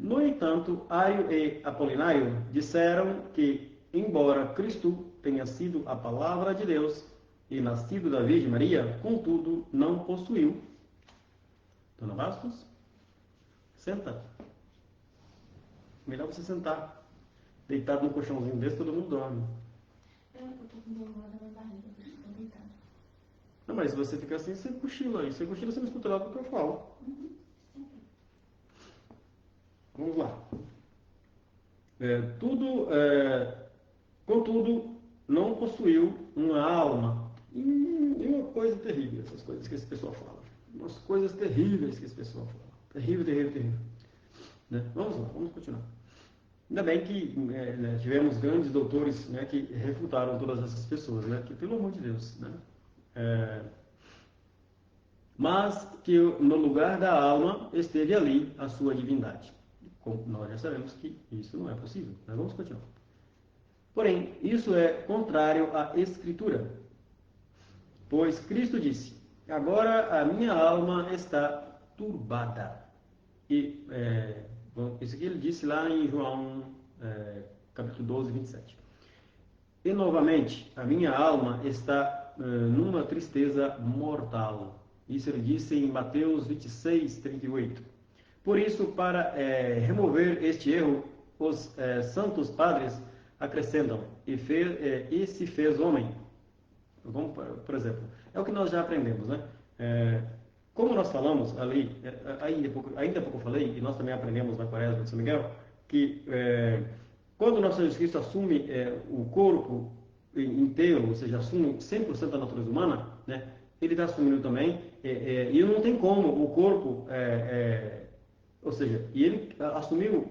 No entanto, Ário e Apolinário disseram que, embora Cristo tenha sido a palavra de Deus e nascido da Virgem Maria, contudo, não possuiu. Dona Bastos? Senta. Melhor você sentar. Deitado no colchãozinho desse, todo mundo dorme. Eu tô com dor na minha barriga, por isso tô deitada. Não, mas se você ficar assim, você cochila. E você cochila, você não escuta nada do que eu falo. Vamos lá. Contudo, não possuiu uma alma. E uma coisa terrível, essas coisas que esse pessoal fala. Umas coisas terríveis que esse pessoal fala. Terrível, terrível, terrível. Né? Vamos lá, vamos continuar. Ainda bem que tivemos grandes doutores, né, que refutaram todas essas pessoas, né? Que, pelo amor de Deus, né? Mas que no lugar da alma esteve ali a sua divindade. Como nós já sabemos que isso não é possível. Mas vamos continuar. Porém, isso é contrário à Escritura. Pois Cristo disse, agora a minha alma está turbada. E isso aqui ele disse lá em João capítulo 12, 27. E novamente, a minha alma está numa tristeza mortal. Isso ele disse em Mateus 26, 38. Por isso, para remover este erro, os santos padres acrescentam, e se fez homem. Vamos, por exemplo, é o que nós já aprendemos, né? Como nós falamos ali, ainda há pouco eu falei, e nós também aprendemos na Quaresma de São Miguel, que quando o nosso Jesus Cristo assume o corpo inteiro, ou seja, assume 100% da natureza humana, né? Ele está assumindo também, e não tem como o corpo, ou seja, e ele assumiu,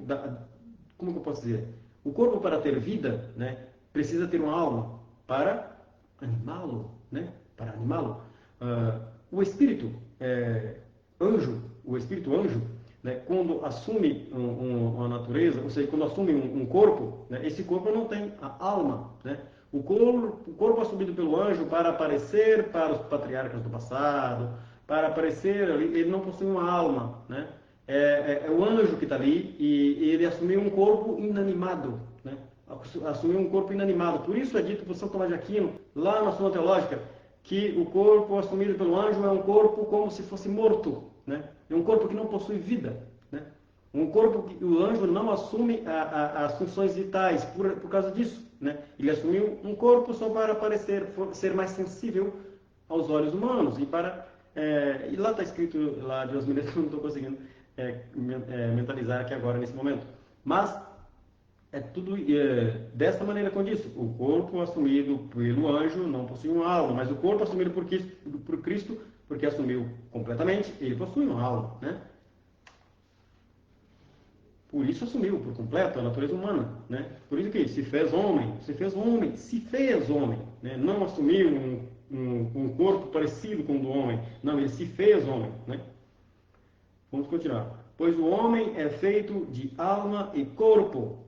como que eu posso dizer? O corpo para ter vida, né, precisa ter uma alma para animá-lo, né? Para animá-lo. O espírito anjo, né, quando assume uma natureza, ou seja, quando assume um corpo, né, esse corpo não tem a alma, né? O corpo assumido pelo anjo para aparecer para os patriarcas do passado, para aparecer, ele não possui uma alma, né? É o anjo que está ali e ele assumiu um corpo inanimado, né? Assumiu um corpo inanimado. Por isso é dito por São Tomás de Aquino, lá na Suma Teológica, que o corpo assumido pelo anjo é um corpo como se fosse morto, né? É um corpo que não possui vida, né? Um corpo que o anjo não assume as funções vitais por causa disso, né? Ele assumiu um corpo só para ser mais sensível aos olhos humanos e lá está escrito lá de umas maneiras que eu não estou conseguindo mentalizar aqui agora nesse momento, mas é tudo desta maneira como disse, o corpo assumido pelo anjo não possui uma alma, mas o corpo assumido por Cristo, porque assumiu completamente, ele possui uma alma, né? Por isso assumiu por completo a natureza humana, né? Por isso que se fez homem, né? Não assumiu um corpo parecido com o do homem, não, ele se fez homem, né? Vamos continuar. Pois o homem é feito de alma e corpo,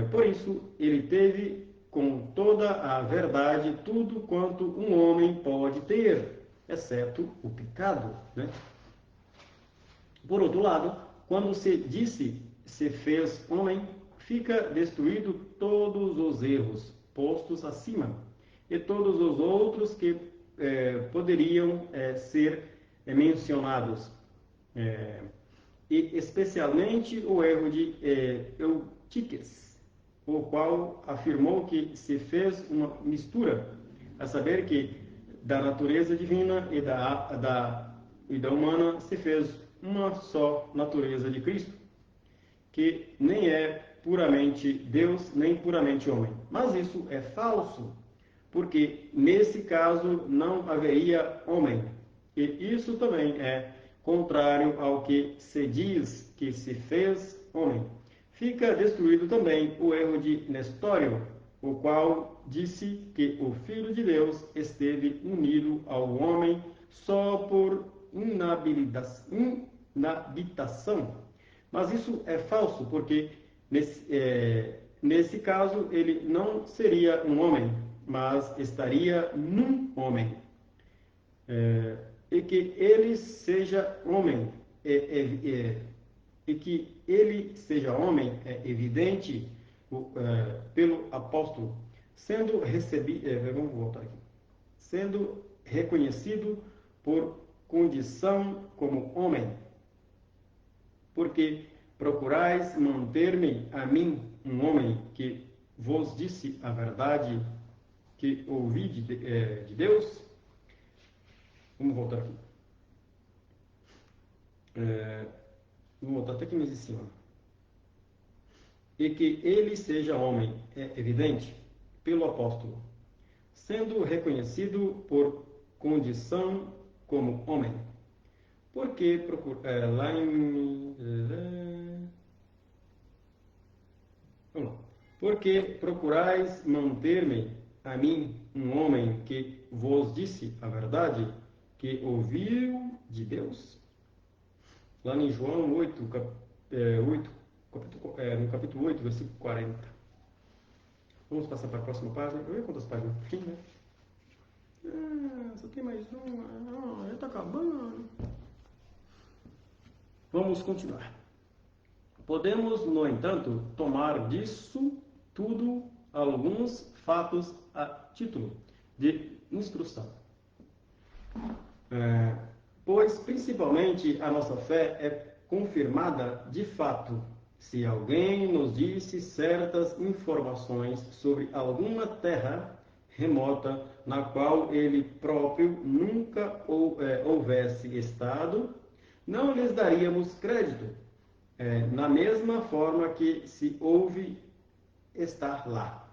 por isso ele teve com toda a verdade tudo quanto um homem pode ter, exceto o pecado, né? Por outro lado, quando se fez homem, fica destruído todos os erros postos acima e todos os outros que poderiam ser mencionados, e especialmente o erro de Eutíquez, o qual afirmou que se fez uma mistura, a saber que da natureza divina e da humana se fez uma só natureza de Cristo, que nem é puramente Deus, nem puramente homem. Mas isso é falso, porque nesse caso não haveria homem. E isso também é contrário ao que se diz que se fez homem. Fica destruído também o erro de Nestório, o qual disse que o Filho de Deus esteve unido ao homem só por inabitação. Mas isso é falso, porque nesse caso ele não seria um homem, mas estaria num homem. E que ele seja homem e que ele seja homem é evidente pelo apóstolo, vamos voltar aqui, sendo reconhecido por condição como homem, porque procurais manter-me a mim, um homem que vos disse a verdade que ouvi de Deus. Vamos voltar aqui. Vamos voltar até aqui mais em cima. E que ele seja homem, é evidente, pelo apóstolo, sendo reconhecido por condição como homem. Porque lá em... Vamos lá. Porque procurais manter-me a mim, um homem que vos disse a verdade, que ouviu de Deus? Lá em João 8, no capítulo 8, versículo 40. Vamos passar para a próxima página. Eu ia quantas páginas tem, né? Só tem mais uma. Já está acabando. Vamos continuar. Podemos, no entanto, tomar disso tudo alguns fatos a título de instrução. Pois, principalmente, a nossa fé é confirmada de fato se alguém nos disse certas informações sobre alguma terra remota na qual ele próprio nunca houvesse estado, não lhes daríamos crédito, na mesma forma que se houve estar lá.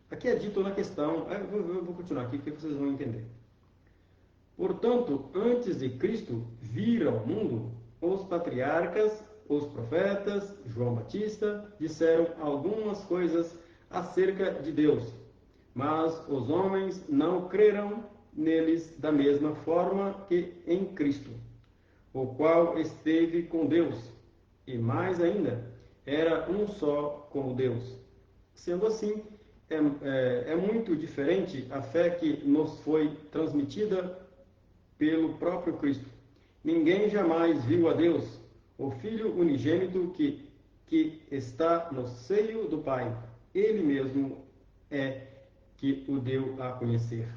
Aqui é dito na questão, eu vou continuar aqui que vocês vão entender. Portanto, antes de Cristo vir ao mundo, os patriarcas, os profetas, João Batista, disseram algumas coisas acerca de Deus, mas os homens não creram neles da mesma forma que em Cristo, o qual esteve com Deus, e mais ainda, era um só com Deus. Sendo assim, é muito diferente a fé que nos foi transmitida pelo próprio Cristo. Ninguém jamais viu a Deus, o Filho unigênito que está no seio do Pai. Ele mesmo é que o deu a conhecer.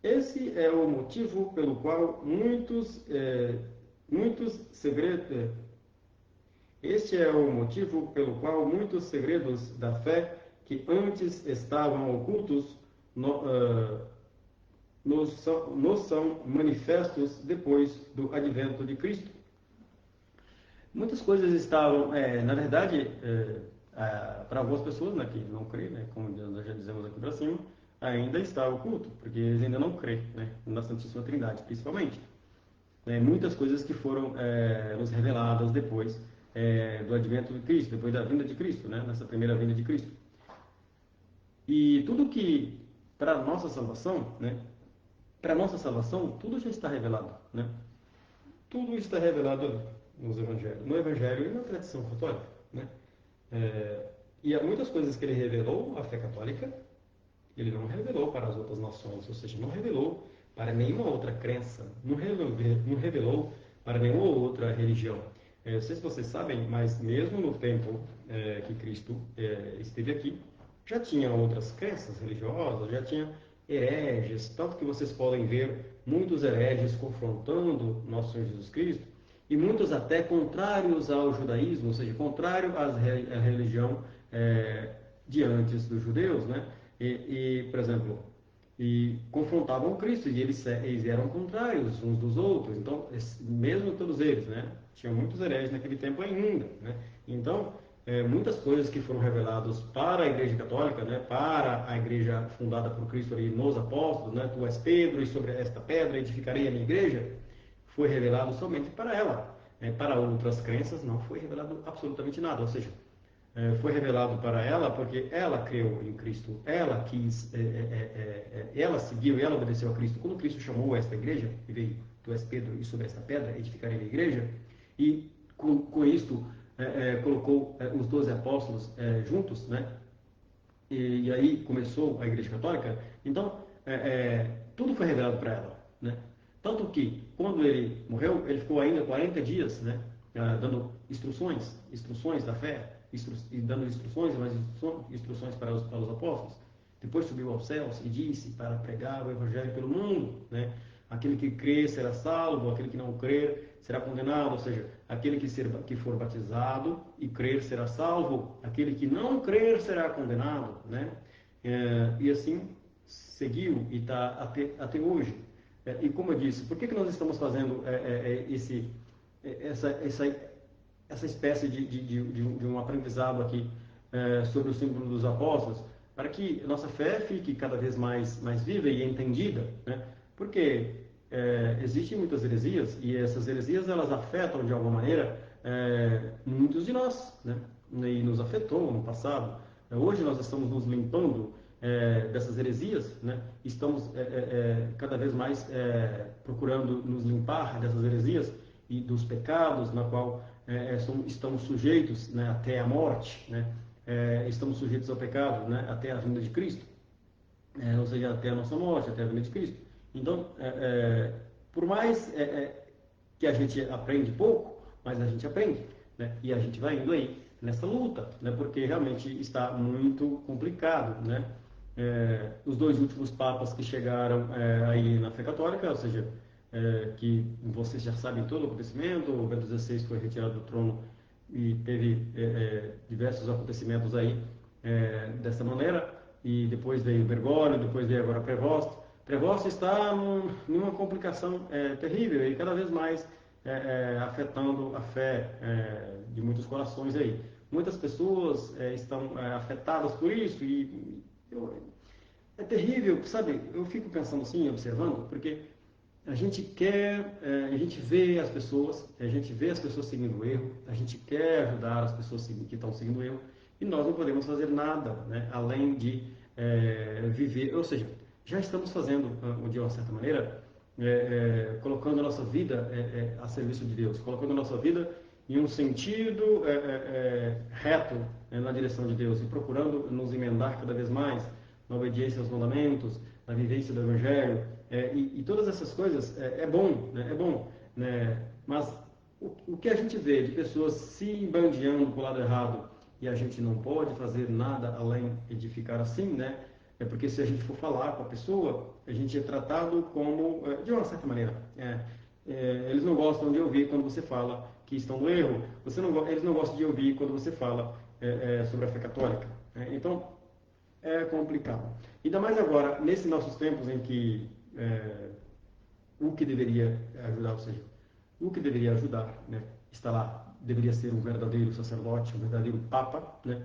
Esse é o motivo pelo qual este é o motivo pelo qual muitos segredos da fé que antes estavam ocultos nos são manifestos depois do advento de Cristo. Muitas coisas estavam, na verdade, para algumas pessoas, né, que não creem, né, como nós já dizemos aqui para cima, ainda está oculto, porque eles ainda não creem, né, na Santíssima Trindade, principalmente. Muitas coisas que foram nos reveladas depois do advento de Cristo, depois da vinda de Cristo, né, nessa primeira vinda de Cristo. E tudo que, para a nossa salvação, né, para a nossa salvação, tudo já está revelado, né? Tudo está revelado ali nos evangelhos, no Evangelho e na tradição católica, né? E há muitas coisas que ele revelou à fé católica, ele não revelou para as outras nações, ou seja, não revelou para nenhuma outra crença, não revelou para nenhuma outra religião. Não sei se vocês sabem, mas mesmo no tempo que Cristo esteve aqui, já tinha outras crenças religiosas, já tinha hereges, tanto que vocês podem ver muitos hereges confrontando nosso Senhor Jesus Cristo, e muitos até contrários ao judaísmo, ou seja, contrário à religião de antes dos judeus, né? Por exemplo, confrontavam Cristo, e eles eram contrários uns dos outros. Então, mesmo todos eles, né? Tinha muitos hereges naquele tempo ainda, né? Então, muitas coisas que foram reveladas para a Igreja Católica, né, para a Igreja fundada por Cristo ali nos apóstolos, né, tu és Pedro e sobre esta pedra edificarei a minha igreja, foi revelado somente para ela. Para outras crenças não foi revelado absolutamente nada, ou seja, foi revelado para ela porque ela creu em Cristo, ela quis, ela seguiu, ela obedeceu a Cristo. Quando Cristo chamou esta igreja, e veio, tu és Pedro e sobre esta pedra edificarei a minha igreja, e com isto colocou os 12 apóstolos juntos, né? E aí começou a Igreja Católica. Então, tudo foi revelado para ela, né? Tanto que, quando ele morreu, ele ficou ainda 40 dias, né? Dando instruções da fé, e dando instruções, mas instruções para os apóstolos. Depois subiu aos céus e disse para pregar o Evangelho pelo mundo, né? Aquele que crer será salvo, aquele que não crer será condenado, ou seja, aquele que for batizado e crer será salvo, aquele que não crer será condenado, né? E assim seguiu e está até hoje. E como eu disse, por que nós estamos fazendo essa espécie de um aprendizado aqui sobre o símbolo dos apóstolos, para que nossa fé fique cada vez mais viva e entendida, né? Porque existem muitas heresias, e essas heresias elas afetam de alguma maneira muitos de nós, né? E nos afetou no passado. Hoje nós estamos nos limpando dessas heresias, né? Estamos cada vez mais procurando nos limpar dessas heresias e dos pecados na qual estamos sujeitos, né, até a morte, né? Estamos sujeitos ao pecado, né, até a vinda de Cristo, ou seja, até a nossa morte, até a vinda de Cristo. Então, por mais que a gente aprende pouco, mas a gente aprende, né? E a gente vai indo aí nessa luta, né? Porque realmente está muito complicado, né? Os dois últimos papas que chegaram aí na fé católica, ou seja, que vocês já sabem todo o acontecimento. O Bento XVI foi retirado do trono e teve diversos acontecimentos aí dessa maneira. E depois veio Bergoglio, depois veio agora Prevost. Prevost está numa complicação terrível e cada vez mais afetando a fé de muitos corações aí. Muitas pessoas estão afetadas por isso e é terrível, sabe? Eu fico pensando assim, observando, porque a gente quer, a gente vê as pessoas, seguindo o erro, a gente quer ajudar as pessoas que estão seguindo o erro, e nós não podemos fazer nada, né, além de viver, ou seja, já estamos fazendo, de uma certa maneira, colocando a nossa vida a serviço de Deus, colocando a nossa vida em um sentido reto, na direção de Deus, e procurando nos emendar cada vez mais na obediência aos mandamentos, na vivência do Evangelho, e todas essas coisas é bom, né? É bom, né? Mas o que a gente vê de pessoas se bandeando para o lado errado e a gente não pode fazer nada além de ficar assim, né? É porque se a gente for falar com a pessoa, a gente é tratado como, de uma certa maneira, eles não gostam de ouvir quando você fala que estão no erro, eles não gostam de ouvir quando você fala sobre a fé católica. Então, é complicado. Ainda mais agora, nesses nossos tempos em que o que deveria ajudar, ou seja, o que deveria ajudar, né, está lá, deveria ser um verdadeiro sacerdote, um verdadeiro papa, né,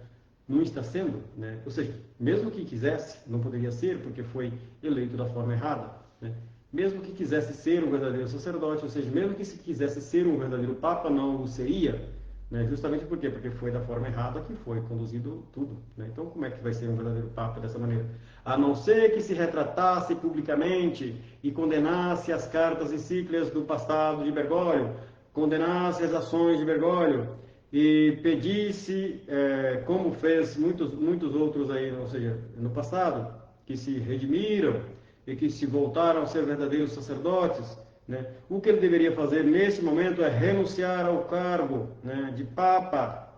não está sendo, né, ou seja, mesmo que quisesse, não poderia ser porque foi eleito da forma errada, né, mesmo que quisesse ser um verdadeiro sacerdote, ou seja, mesmo que se quisesse ser um verdadeiro papa, não o seria, né, justamente por quê? Porque foi da forma errada que foi conduzido tudo, né? Então, como é que vai ser um verdadeiro papa dessa maneira? A não ser que se retratasse publicamente e condenasse as cartas encíclicas do passado de Bergoglio, condenasse as ações de Bergoglio e pedisse, como fez muitos outros aí, ou seja, no passado, que se redimiram e que se voltaram a ser verdadeiros sacerdotes, né? O que ele deveria fazer nesse momento é renunciar ao cargo, né, de Papa,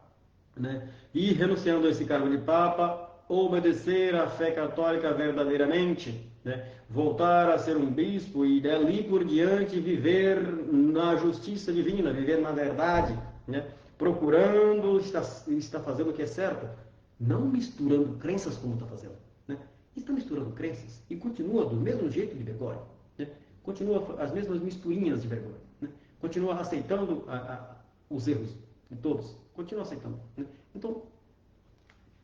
né? E renunciando a esse cargo de Papa, obedecer à fé católica verdadeiramente, né? Voltar a ser um bispo e dali por diante viver na justiça divina, viver na verdade, né? Procurando estar fazendo o que é certo, não misturando crenças como está fazendo, né? Está misturando crenças e continua do mesmo jeito de Bergoglio, né? Continua as mesmas misturinhas de Bergoglio, né? Continua aceitando os erros de todos, continua aceitando, né? Então,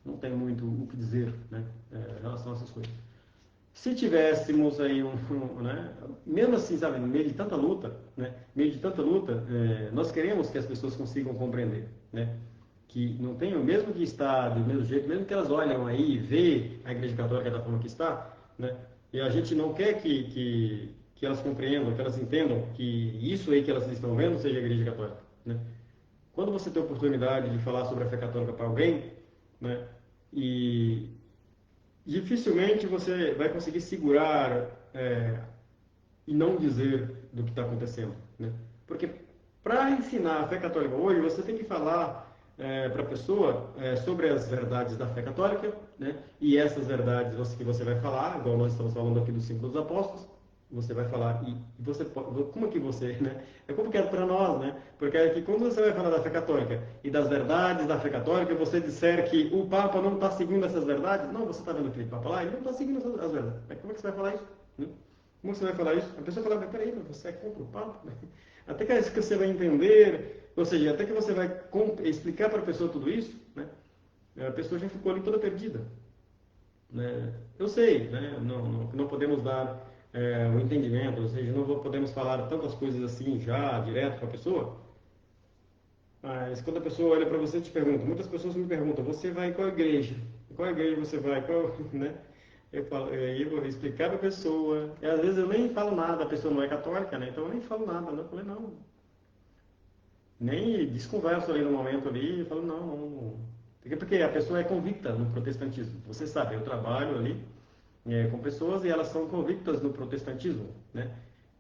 não tem muito o que dizer, né, em relação a essas coisas. Se tivéssemos aí né, mesmo assim, sabe, no meio de tanta luta, né, nós queremos que as pessoas consigam compreender, né, que não tenham, mesmo que está do mesmo jeito, mesmo que elas olham aí e vê a Igreja Católica da forma que está, né, e a gente não quer que elas compreendam, que elas entendam que isso aí que elas estão vendo seja a Igreja Católica, né. Quando você tem a oportunidade de falar sobre a fé católica para alguém, né, e dificilmente você vai conseguir segurar e não dizer do que está acontecendo, né? Porque para ensinar a fé católica hoje, você tem que falar para a pessoa sobre as verdades da fé católica, né? E essas verdades que você vai falar, igual nós estamos falando aqui dos símbolos dos apóstolos, você vai falar e você como que você, né? É complicado para nós, né? Porque é que quando você vai falar da fé católica e das verdades da fé católica, você disser que o Papa não está seguindo essas verdades, não, você está vendo aquele Papa lá, ele não está seguindo as verdades. Como é que você vai falar isso? Né? Como você vai falar isso? A pessoa fala, mas peraí, mas você é contra o Papa? Até que você vai entender, ou seja, até que você vai explicar para a pessoa tudo isso, né? A pessoa já ficou ali toda perdida, né? Eu sei, né? Não podemos dar o entendimento, ou seja, não podemos falar tantas coisas assim já direto para a pessoa, mas quando a pessoa olha para você e te pergunta, muitas pessoas me perguntam, você vai em qual igreja? Qual igreja você vai? Qual, né? Eu falo, aí eu vou explicar para a pessoa, e às vezes eu nem falo nada, a pessoa não é católica, né? Então eu nem falo nada, né? Eu falei, não, nem desconverso ali no momento ali, eu falo, não. Porque a pessoa é convicta no protestantismo. Você sabe, eu trabalho ali com pessoas e elas são convictas no protestantismo, né?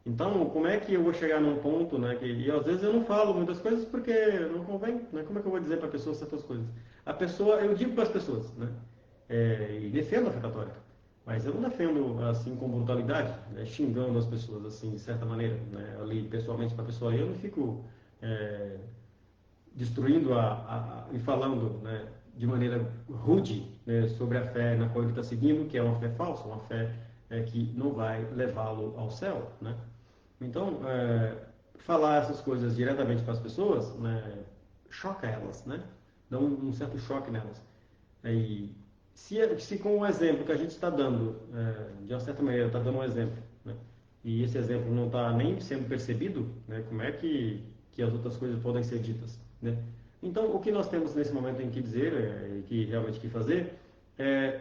Então, como é que eu vou chegar num ponto, né? E às vezes eu não falo muitas coisas porque não convém, né? Como é que eu vou dizer para a pessoa certas coisas? A pessoa, eu digo para as pessoas, né? E defendo a fé católica. Mas eu não defendo assim com brutalidade, né, xingando as pessoas assim de certa maneira, né, ali pessoalmente para a pessoa. Eu não fico é, destruindo e falando, né, de maneira rude, né, sobre a fé na qual ele está seguindo, que é uma fé falsa, uma fé que não vai levá-lo ao céu, né? Então, falar essas coisas diretamente para as pessoas, né, choca elas, né? Dá um certo choque nelas. E se com o exemplo que a gente está dando, de uma certa maneira, está dando um exemplo, né? E esse exemplo não está nem sendo percebido, né? Como é que as outras coisas podem ser ditas, né? Então, o que nós temos nesse momento em que dizer, e que realmente que fazer, é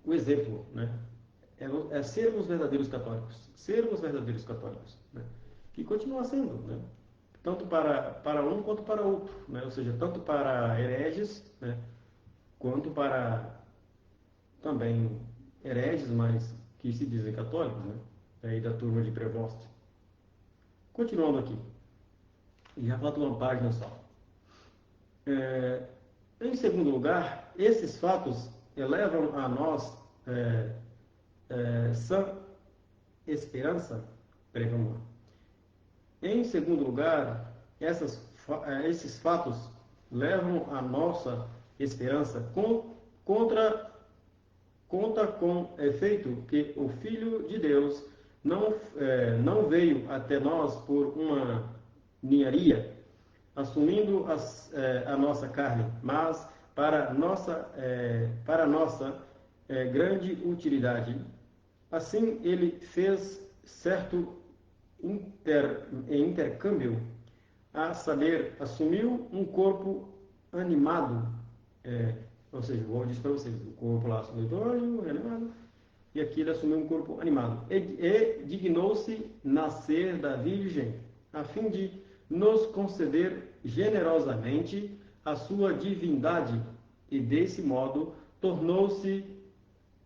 o exemplo, né? É sermos verdadeiros católicos, né? Que continua sendo, né? Tanto para um quanto para outro, né? Ou seja, tanto para hereges, né? Quanto para também hereges, mas que se dizem católicos, né? Aí da turma de Prevost. Continuando aqui, já falta uma página só. Em segundo lugar, esses fatos elevam a nós sã esperança. Peraí, vamos lá. Em segundo lugar, esses fatos levam a nossa esperança contra conta com efeito que o Filho de Deus não veio até nós por uma ninharia, assumindo a nossa carne, mas para nossa grande utilidade. Assim, ele fez certo intercâmbio, a saber, assumiu um corpo animado, é, ou seja, vou dizer para vocês, o corpo lá solitário, animado, e aqui ele assumiu um corpo animado. E dignou-se nascer da Virgem, a fim de nos conceder generosamente a sua divindade, e desse modo tornou-se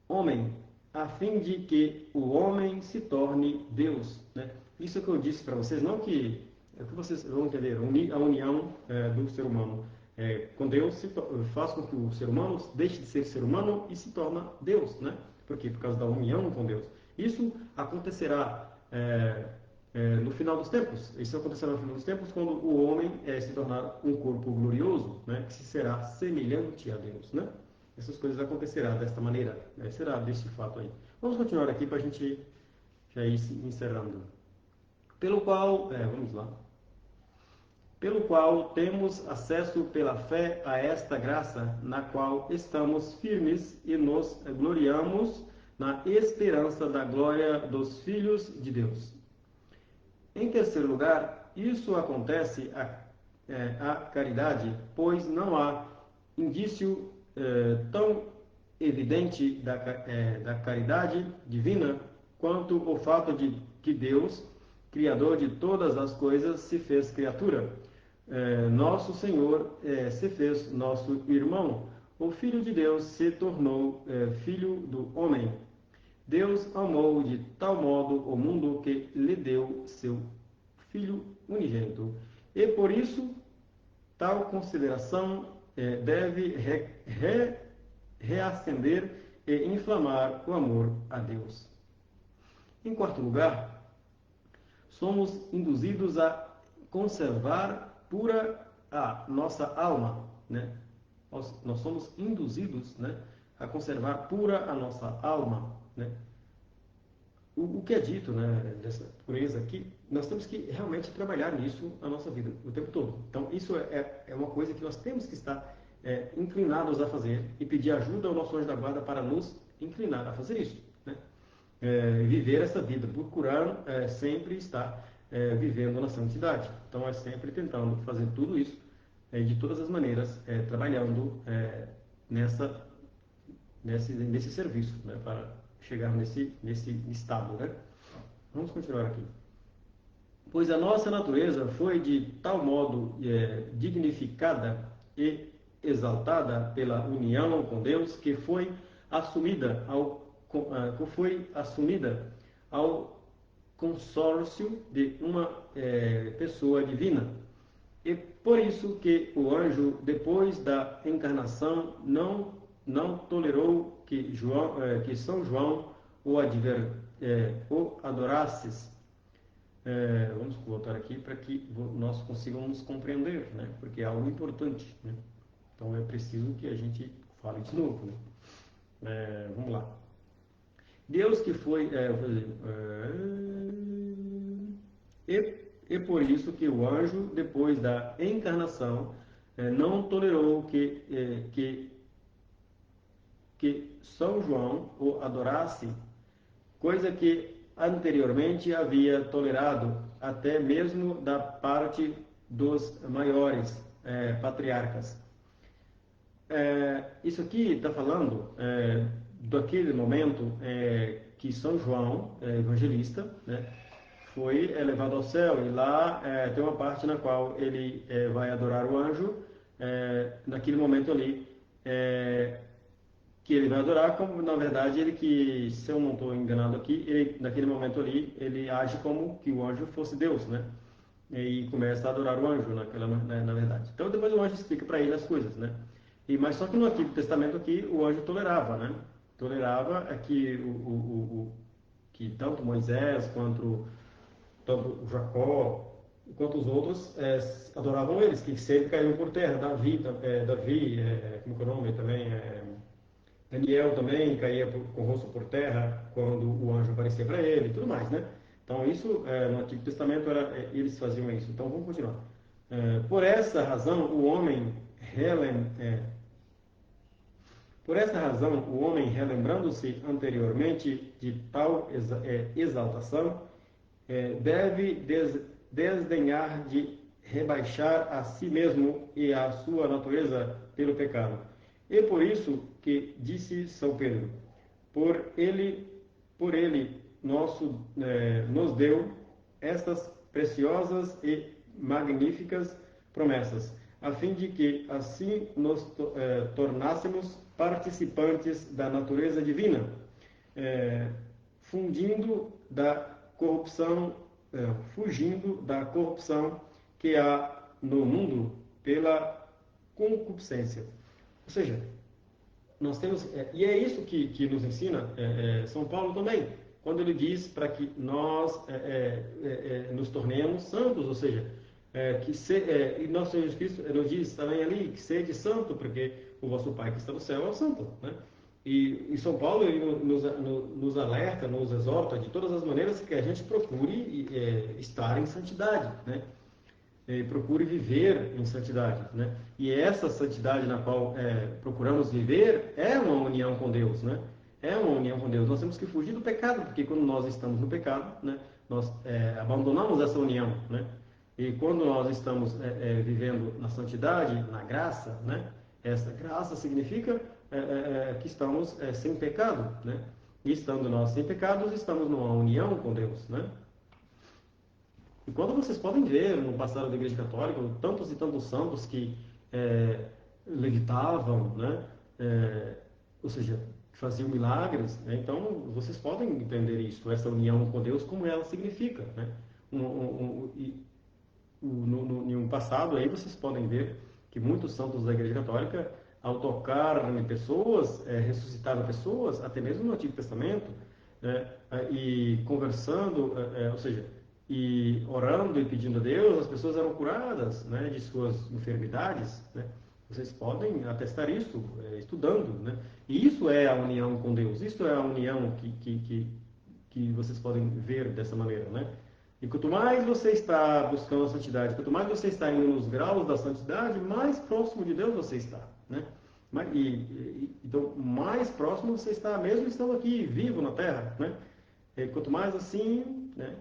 homem, a fim de que o homem se torne Deus, né? Isso que eu disse para vocês, não que é o que vocês vão entender, a união do ser humano com Deus faz com que o ser humano deixe de ser ser humano e se torna Deus, né? Por quê? Por causa da união com Deus. Isso acontecerá no final dos tempos. Isso acontecerá no final dos tempos quando o homem se tornar um corpo glorioso, né? Que se será semelhante a Deus, né? Essas coisas acontecerão desta maneira, né? Será deste fato aí. Vamos continuar aqui para a gente já ir encerrando. Pelo qual, vamos lá. Pelo qual temos acesso pela fé a esta graça, na qual estamos firmes e nos gloriamos na esperança da glória dos filhos de Deus. Em terceiro lugar, isso acontece à caridade, pois não há indício tão evidente da caridade divina quanto o fato de que Deus, Criador de todas as coisas, se fez criatura. Nosso Senhor se fez nosso irmão. O Filho de Deus se tornou filho do homem. Deus amou de tal modo o mundo que lhe deu seu Filho unigênito. E por isso, tal consideração deve reacender e inflamar o amor a Deus. Em quarto lugar, somos induzidos a conservar pura a nossa alma, né? Nós somos induzidos, né, a conservar pura a nossa alma, né? O que é dito, né, dessa pureza aqui, nós temos que realmente trabalhar nisso na nossa vida, o tempo todo. Então, isso é uma coisa que nós temos que estar inclinados a fazer e pedir ajuda ao nosso anjo da guarda para nos inclinar a fazer isso, né? Viver essa vida, procurar sempre estar vivendo na santidade. Então, é sempre tentando fazer tudo isso de todas as maneiras, trabalhando nesse serviço, né, para chegar nesse estado, né? Vamos continuar aqui. Pois a nossa natureza foi de tal modo dignificada e exaltada pela união com Deus que foi assumida ao consórcio de uma pessoa divina. E por isso que o anjo, depois da encarnação, não não tolerou que São João o adorasses. Vamos voltar aqui para que nós consigamos compreender, né? Porque é algo importante, né? Então é preciso que a gente fale de novo, né? Vamos lá. Deus que foi... e por isso que o anjo, depois da encarnação, não tolerou que São João o adorasse, coisa que anteriormente havia tolerado até mesmo da parte dos maiores patriarcas. Isso aqui está falando daquele momento que São João, evangelista, né, foi levado ao céu, e lá tem uma parte na qual ele vai adorar o anjo, naquele momento ali, que ele vai adorar, como na verdade ele que, se eu não estou enganado aqui, naquele momento ali, ele age como que o anjo fosse Deus, né? E começa a adorar o anjo, na verdade. Então depois o anjo explica para ele as coisas, né? Mas só que no Antigo Testamento aqui, o anjo tolerava, né? Tolerava que, que tanto Moisés quanto Jacó, enquanto os outros adoravam eles, que sempre caíam por terra. Davi, como que é o nome também? Daniel também caía com o rosto por terra quando o anjo aparecia para ele e tudo mais, né? Então isso, no Antigo Testamento, eles faziam isso. Então vamos continuar. Por essa razão, o homem, relembrando-se anteriormente de tal exaltação, deve desdenhar de rebaixar a si mesmo e a sua natureza pelo pecado. E por isso que disse São Pedro, por ele nos deu estas preciosas e magníficas promessas, a fim de que assim nos tornássemos participantes da natureza divina, fugindo da corrupção que há no mundo pela concupiscência. Ou seja, nós temos, e é isso que nos ensina São Paulo também, quando ele diz para que nós nos tornemos santos, ou seja, e nosso Senhor Jesus Cristo nos diz também ali que sede santo, porque o vosso Pai que está no céu é o santo, né? E São Paulo ele nos alerta, nos exorta de todas as maneiras que a gente procure estar em santidade, né? Procure viver em santidade, né? E essa santidade na qual procuramos viver é uma união com Deus, né? É uma união com Deus. Nós temos que fugir do pecado, porque quando nós estamos no pecado, né, nós abandonamos essa união, né? E quando nós estamos vivendo na santidade, na graça, né? Essa graça significa que estamos sem pecado, né? E estando nós sem pecados, estamos numa união com Deus, né? E quando vocês podem ver no passado da Igreja Católica, tantos e tantos santos que levitavam, né? Ou seja, que faziam milagres, né? Então vocês podem entender isso, essa união com Deus, como ela significa, né? No passado aí vocês podem ver que muitos santos da Igreja Católica, ao tocar em pessoas, ressuscitaram pessoas, até mesmo no Antigo Testamento, né? E conversando, ou seja, e orando e pedindo a Deus, as pessoas eram curadas, né, de suas enfermidades, né? Vocês podem atestar isso, estudando, né? E isso é a união com Deus, isso é a união que vocês podem ver dessa maneira, né? E quanto mais você está buscando a santidade, quanto mais você está indo nos graus da santidade, mais próximo de Deus você está, né? Então, mais próximo você está, mesmo estando aqui vivo na Terra, né? E quanto mais assim, né,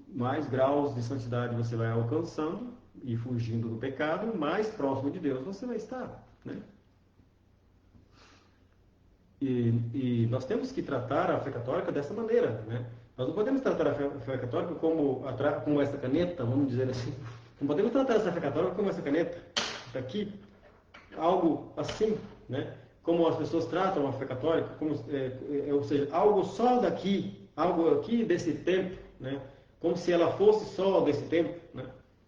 mais graus de santidade você vai alcançando e fugindo do pecado, mais próximo de Deus você vai estar, né? E nós temos que tratar a fé católica dessa maneira, né? Nós não podemos tratar a fé católica como essa caneta, vamos dizer assim. Não podemos tratar essa fé católica como essa caneta, está aqui, algo assim, né? Como as pessoas tratam a fé católica, ou seja, algo só daqui, algo aqui desse tempo, né? Como se ela fosse só desse tempo, né?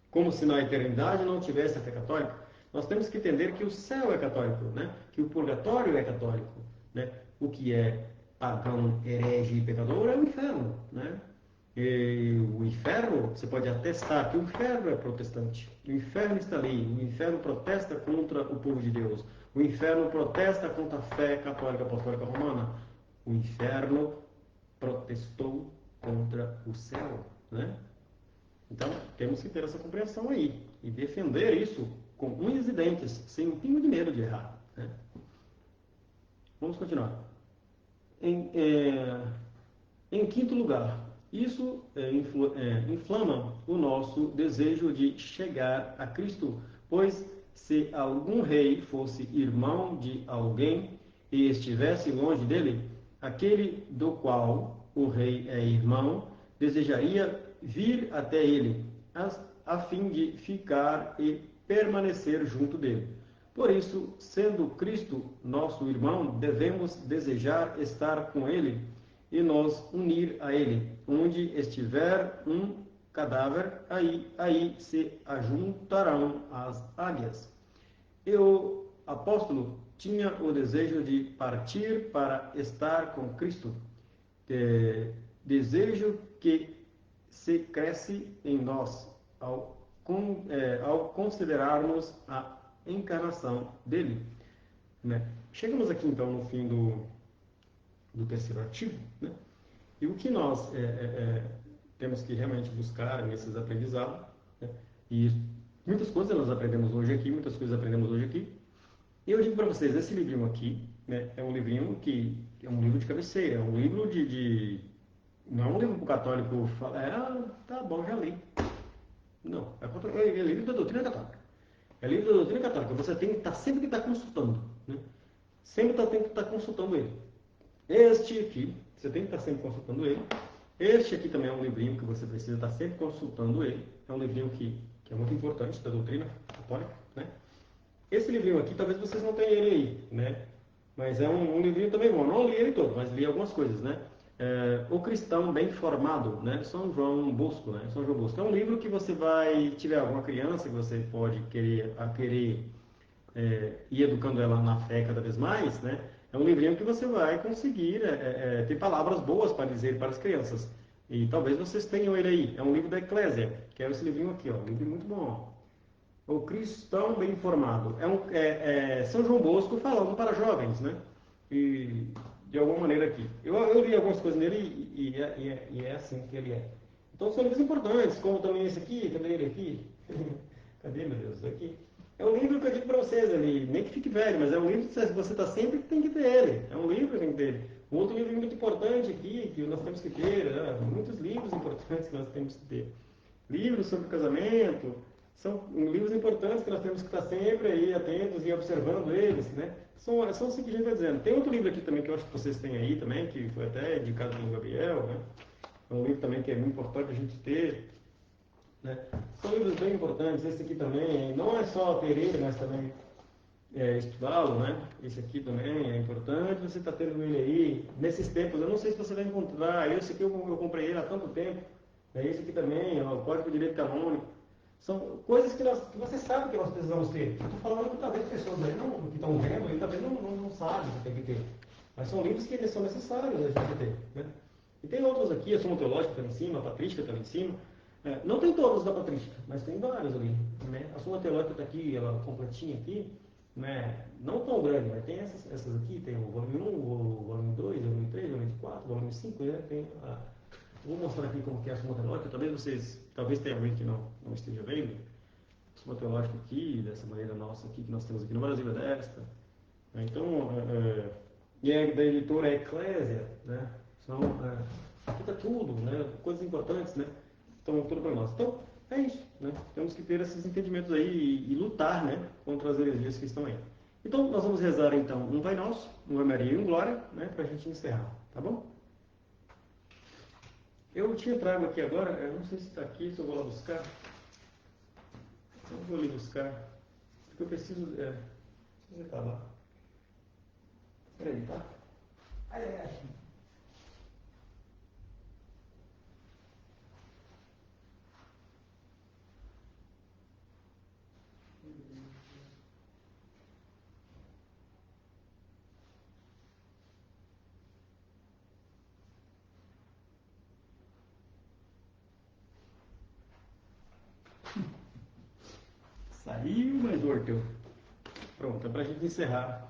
Como se na eternidade não tivesse a fé católica. Nós temos que entender que o céu é católico, né? Que o purgatório é católico, né? O que é pagão, herege e pecador é o inferno, né? E o inferno, você pode atestar que o inferno é protestante. O inferno está ali. O inferno protesta contra o povo de Deus. O inferno protesta contra a fé católica apostólica romana. O inferno protestou contra o céu, né? Então, temos que ter essa compreensão aí e defender isso com unhas e dentes, sem um pingo de medo de errar, né? Vamos continuar. Em quinto lugar, isso inflama o nosso desejo de chegar a Cristo, pois se algum rei fosse irmão de alguém e estivesse longe dele, aquele do qual o rei é irmão desejaria vir até ele, a fim de ficar e permanecer junto dele. Por isso, sendo Cristo nosso irmão, devemos desejar estar com ele e nos unir a ele. Onde estiver um cadáver, aí se ajuntarão as águias. E o apóstolo tinha o desejo de partir para estar com Cristo, desejo que se cresce em nós ao considerarmos a encarnação dele, né? Chegamos aqui então no fim do terceiro artigo, né? E o que nós temos que realmente buscar nesses aprendizados, né? E muitas coisas nós aprendemos hoje aqui, muitas coisas aprendemos hoje aqui. E eu digo para vocês, esse livrinho aqui, né, é um livrinho que é um livro de cabeceira, é um livro não é um livro para o católico falar, tá bom, já li. Não, é livro da doutrina católica. É livro da doutrina católica, você tem que estar sempre que estar consultando, né? Sempre tem que estar consultando ele. Este aqui, você tem que estar sempre consultando ele. Este aqui também é um livrinho que você precisa estar sempre consultando ele. É um livrinho que é muito importante da doutrina católica, né? Esse livrinho aqui, talvez vocês não tenham ele aí, né? Mas é um livrinho também bom. Não li ele todo, mas li algumas coisas, né? O Cristão Bem Formado, né? São João Bosco, né? São João Bosco. É um livro que você vai, tiver alguma criança que você pode querer ir educando ela na fé cada vez mais, né? É um livrinho que você vai conseguir ter palavras boas para dizer para as crianças. E talvez vocês tenham ele aí. É um livro da Eclésia, que é esse livrinho aqui, ó. Um livro muito bom. O Cristão Bem Informado. São João Bosco falando para jovens, né? E de alguma maneira aqui. Eu li algumas coisas nele e é assim que ele é. Então são livros importantes, como também esse aqui, também ele aqui. Cadê, meu Deus? Aqui. É um livro que eu digo para vocês ali, nem que fique velho, mas é um livro que você está sempre tem que ter ele. É um livro que tem que ter ele. Um outro livro muito importante aqui, que nós temos que ter, né? Muitos livros importantes que nós temos que ter. Livros sobre casamento, são livros importantes que nós temos que estar sempre aí atentos e observando eles, né? São assim que a gente está dizendo. Tem outro livro aqui também que eu acho que vocês têm aí também, que foi até indicado pelo Gabriel, né? É um livro também que é muito importante a gente ter, né? São livros bem importantes. Esse aqui também, não é só ter ele, mas também estudá-lo, né? Esse aqui também é importante você está tendo ele aí. Nesses tempos, eu não sei se você vai encontrar, esse aqui eu comprei ele há tanto tempo. Esse aqui também, ó, o Código de Direito Canônico. São coisas que você sabe que nós precisamos ter. Eu estou falando que talvez pessoas aí que estão vendo e talvez não sabem que tem que ter. Mas são livros que são necessários a gente ter, né? E tem outros aqui, a Suma Teológica está ali em cima, a Patrística está ali em cima. Não tem todos da Patrística, mas tem vários ali, né? A Suma Teológica está aqui, ela completinha aqui, né? Não tão grande, mas tem essas aqui, tem o volume 1, o volume 2, o volume 3, o volume 4, o volume 5, né? Tem vou mostrar aqui como que é a Suma Teológica, talvez tenha alguém que não esteja vendo. A Suma Teológica aqui, dessa maneira nossa aqui, que nós temos aqui no Brasil é desta. Então, e é da editora Eclésia, né? Aqui está tudo, né? Coisas importantes, né? Então, tudo para nós. Então, é isso, né? Temos que ter esses entendimentos aí e lutar, né? Contra as heresias que estão aí. Então, nós vamos rezar, então, um Pai Nosso, um Ave Maria e um Glória, né? Para a gente encerrar, tá bom? Eu tinha trago aqui agora, eu não sei se está aqui, se eu vou lá buscar. Eu vou ali buscar, porque eu preciso estar lá. Espera aí, tá? Ai, ai, ai. Saiu, mas voltou. Pronto, é pra gente encerrar.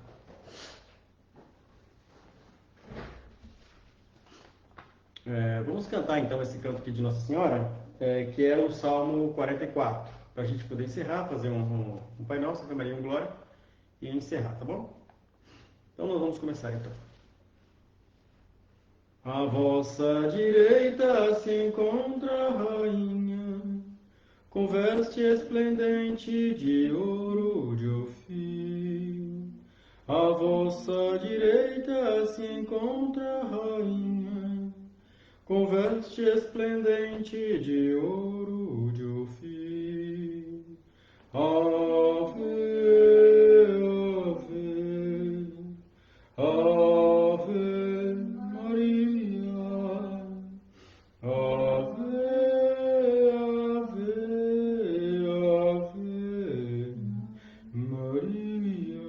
Vamos cantar então esse canto aqui de Nossa Senhora, que é o Salmo 44, para a gente poder encerrar, fazer um Pai Nosso, Ave Maria, um Glória e encerrar, tá bom? Então nós vamos começar então. À vossa direita se encontra a rainha, com veste esplendente de ouro de Ofir. À vossa direita se encontra a rainha, com veste esplendente de ouro de Ofir. Ave, ave, ave Maria. Ave, ave, ave Maria.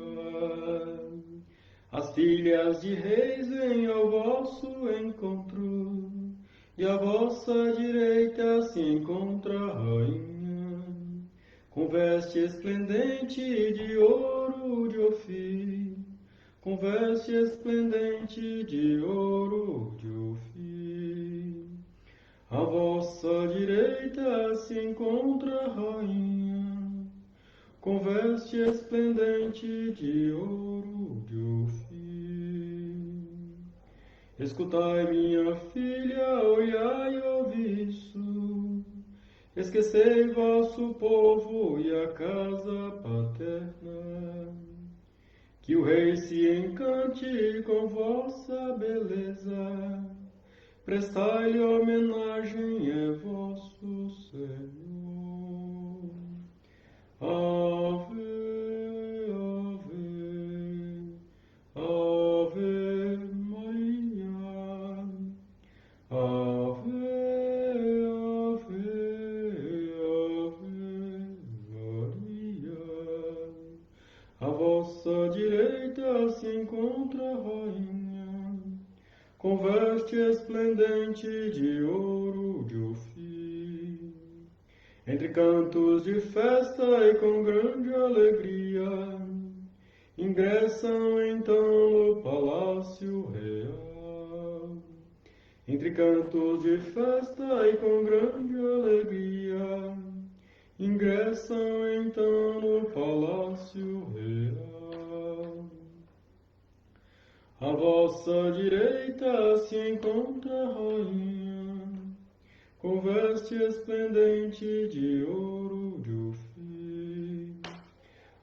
As filhas de reis vêm ao vosso encontro, e à vossa direita se encontra a rainha, com veste esplendente de ouro de Ofir, com veste esplendente de ouro de Ofir. À vossa direita se encontra a rainha, com veste esplendente de ouro de Ofir. Escutai, minha filha, olhai e ouvi isso. Esquecei vosso povo e a casa paterna. Que o rei se encante com vossa beleza. Prestai-lhe homenagem, é vosso Senhor. Ave, ave, ave Maria. Ave, ave, ave Maria. À vossa direita se encontra a rainha, com veste esplendente de ouro de Ofir. Entre cantos de festa e com grande alegria, ingressam então no palácio real. Entre cantos de festa e com grande alegria, ingressam então no palácio real. À vossa direita se encontra a rainha, com veste esplendente de ouro de Ofir.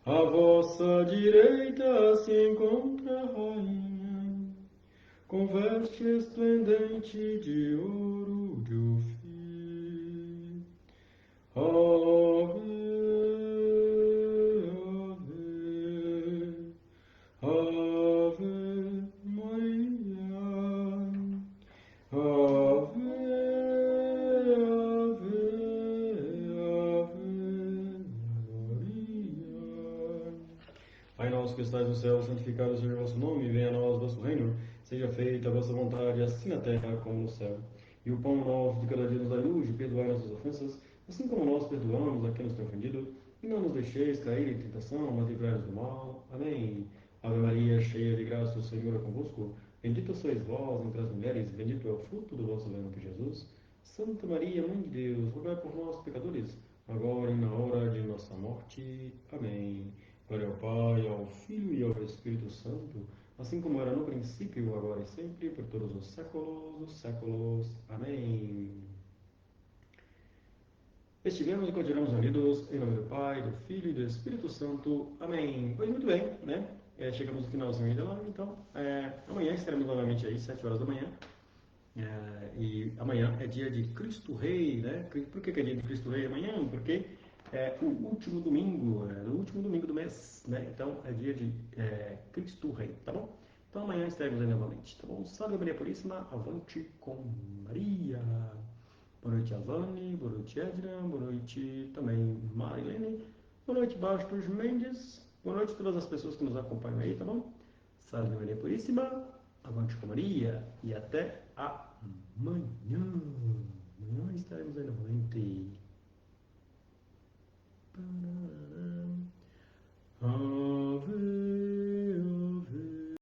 À vossa direita se encontra a rainha, com veste esplendente de ouro de Ofir. Ave, ave, ave Maria. Ave, ave, ave Maria. Pai nosso que estais no céu, santificado seja o vosso nome, venha a nós o vosso reino, seja feita a vossa vontade, assim na terra como no céu. E o pão nosso de cada dia nos dai hoje, perdoai nossas ofensas, assim como nós perdoamos a quem nos tem ofendido, e não nos deixeis cair em tentação, mas livrai-nos do mal. Amém. Ave Maria, cheia de graça, o Senhor é convosco. Bendita sois vós entre as mulheres, bendito é o fruto do vosso ventre, Jesus. Santa Maria, Mãe de Deus, rogai por nós, pecadores, agora e na hora de nossa morte. Amém. Glória ao Pai, ao Filho e ao Espírito Santo, assim como era no princípio, agora e sempre, por todos os séculos dos séculos. Amém. Estivemos e continuamos unidos em nome do Pai, do Filho e do Espírito Santo. Amém. Pois muito bem, né? Chegamos no finalzinho da live, então amanhã estaremos novamente aí, 7 horas da manhã. E amanhã é dia de Cristo Rei, né? Por que é dia de Cristo Rei amanhã? Porque é o último domingo, o último domingo do mês, né? Então é dia de Cristo Rei, tá bom? Então amanhã estaremos aí novamente, tá bom? Salve Maria Puríssima, avante com Maria. Boa noite, Avani, boa noite, Edna, boa noite também, Marilene, boa noite, Bastos Mendes, boa noite a todas as pessoas que nos acompanham aí, tá bom? Salve Maria Puríssima, avante com Maria e até amanhã.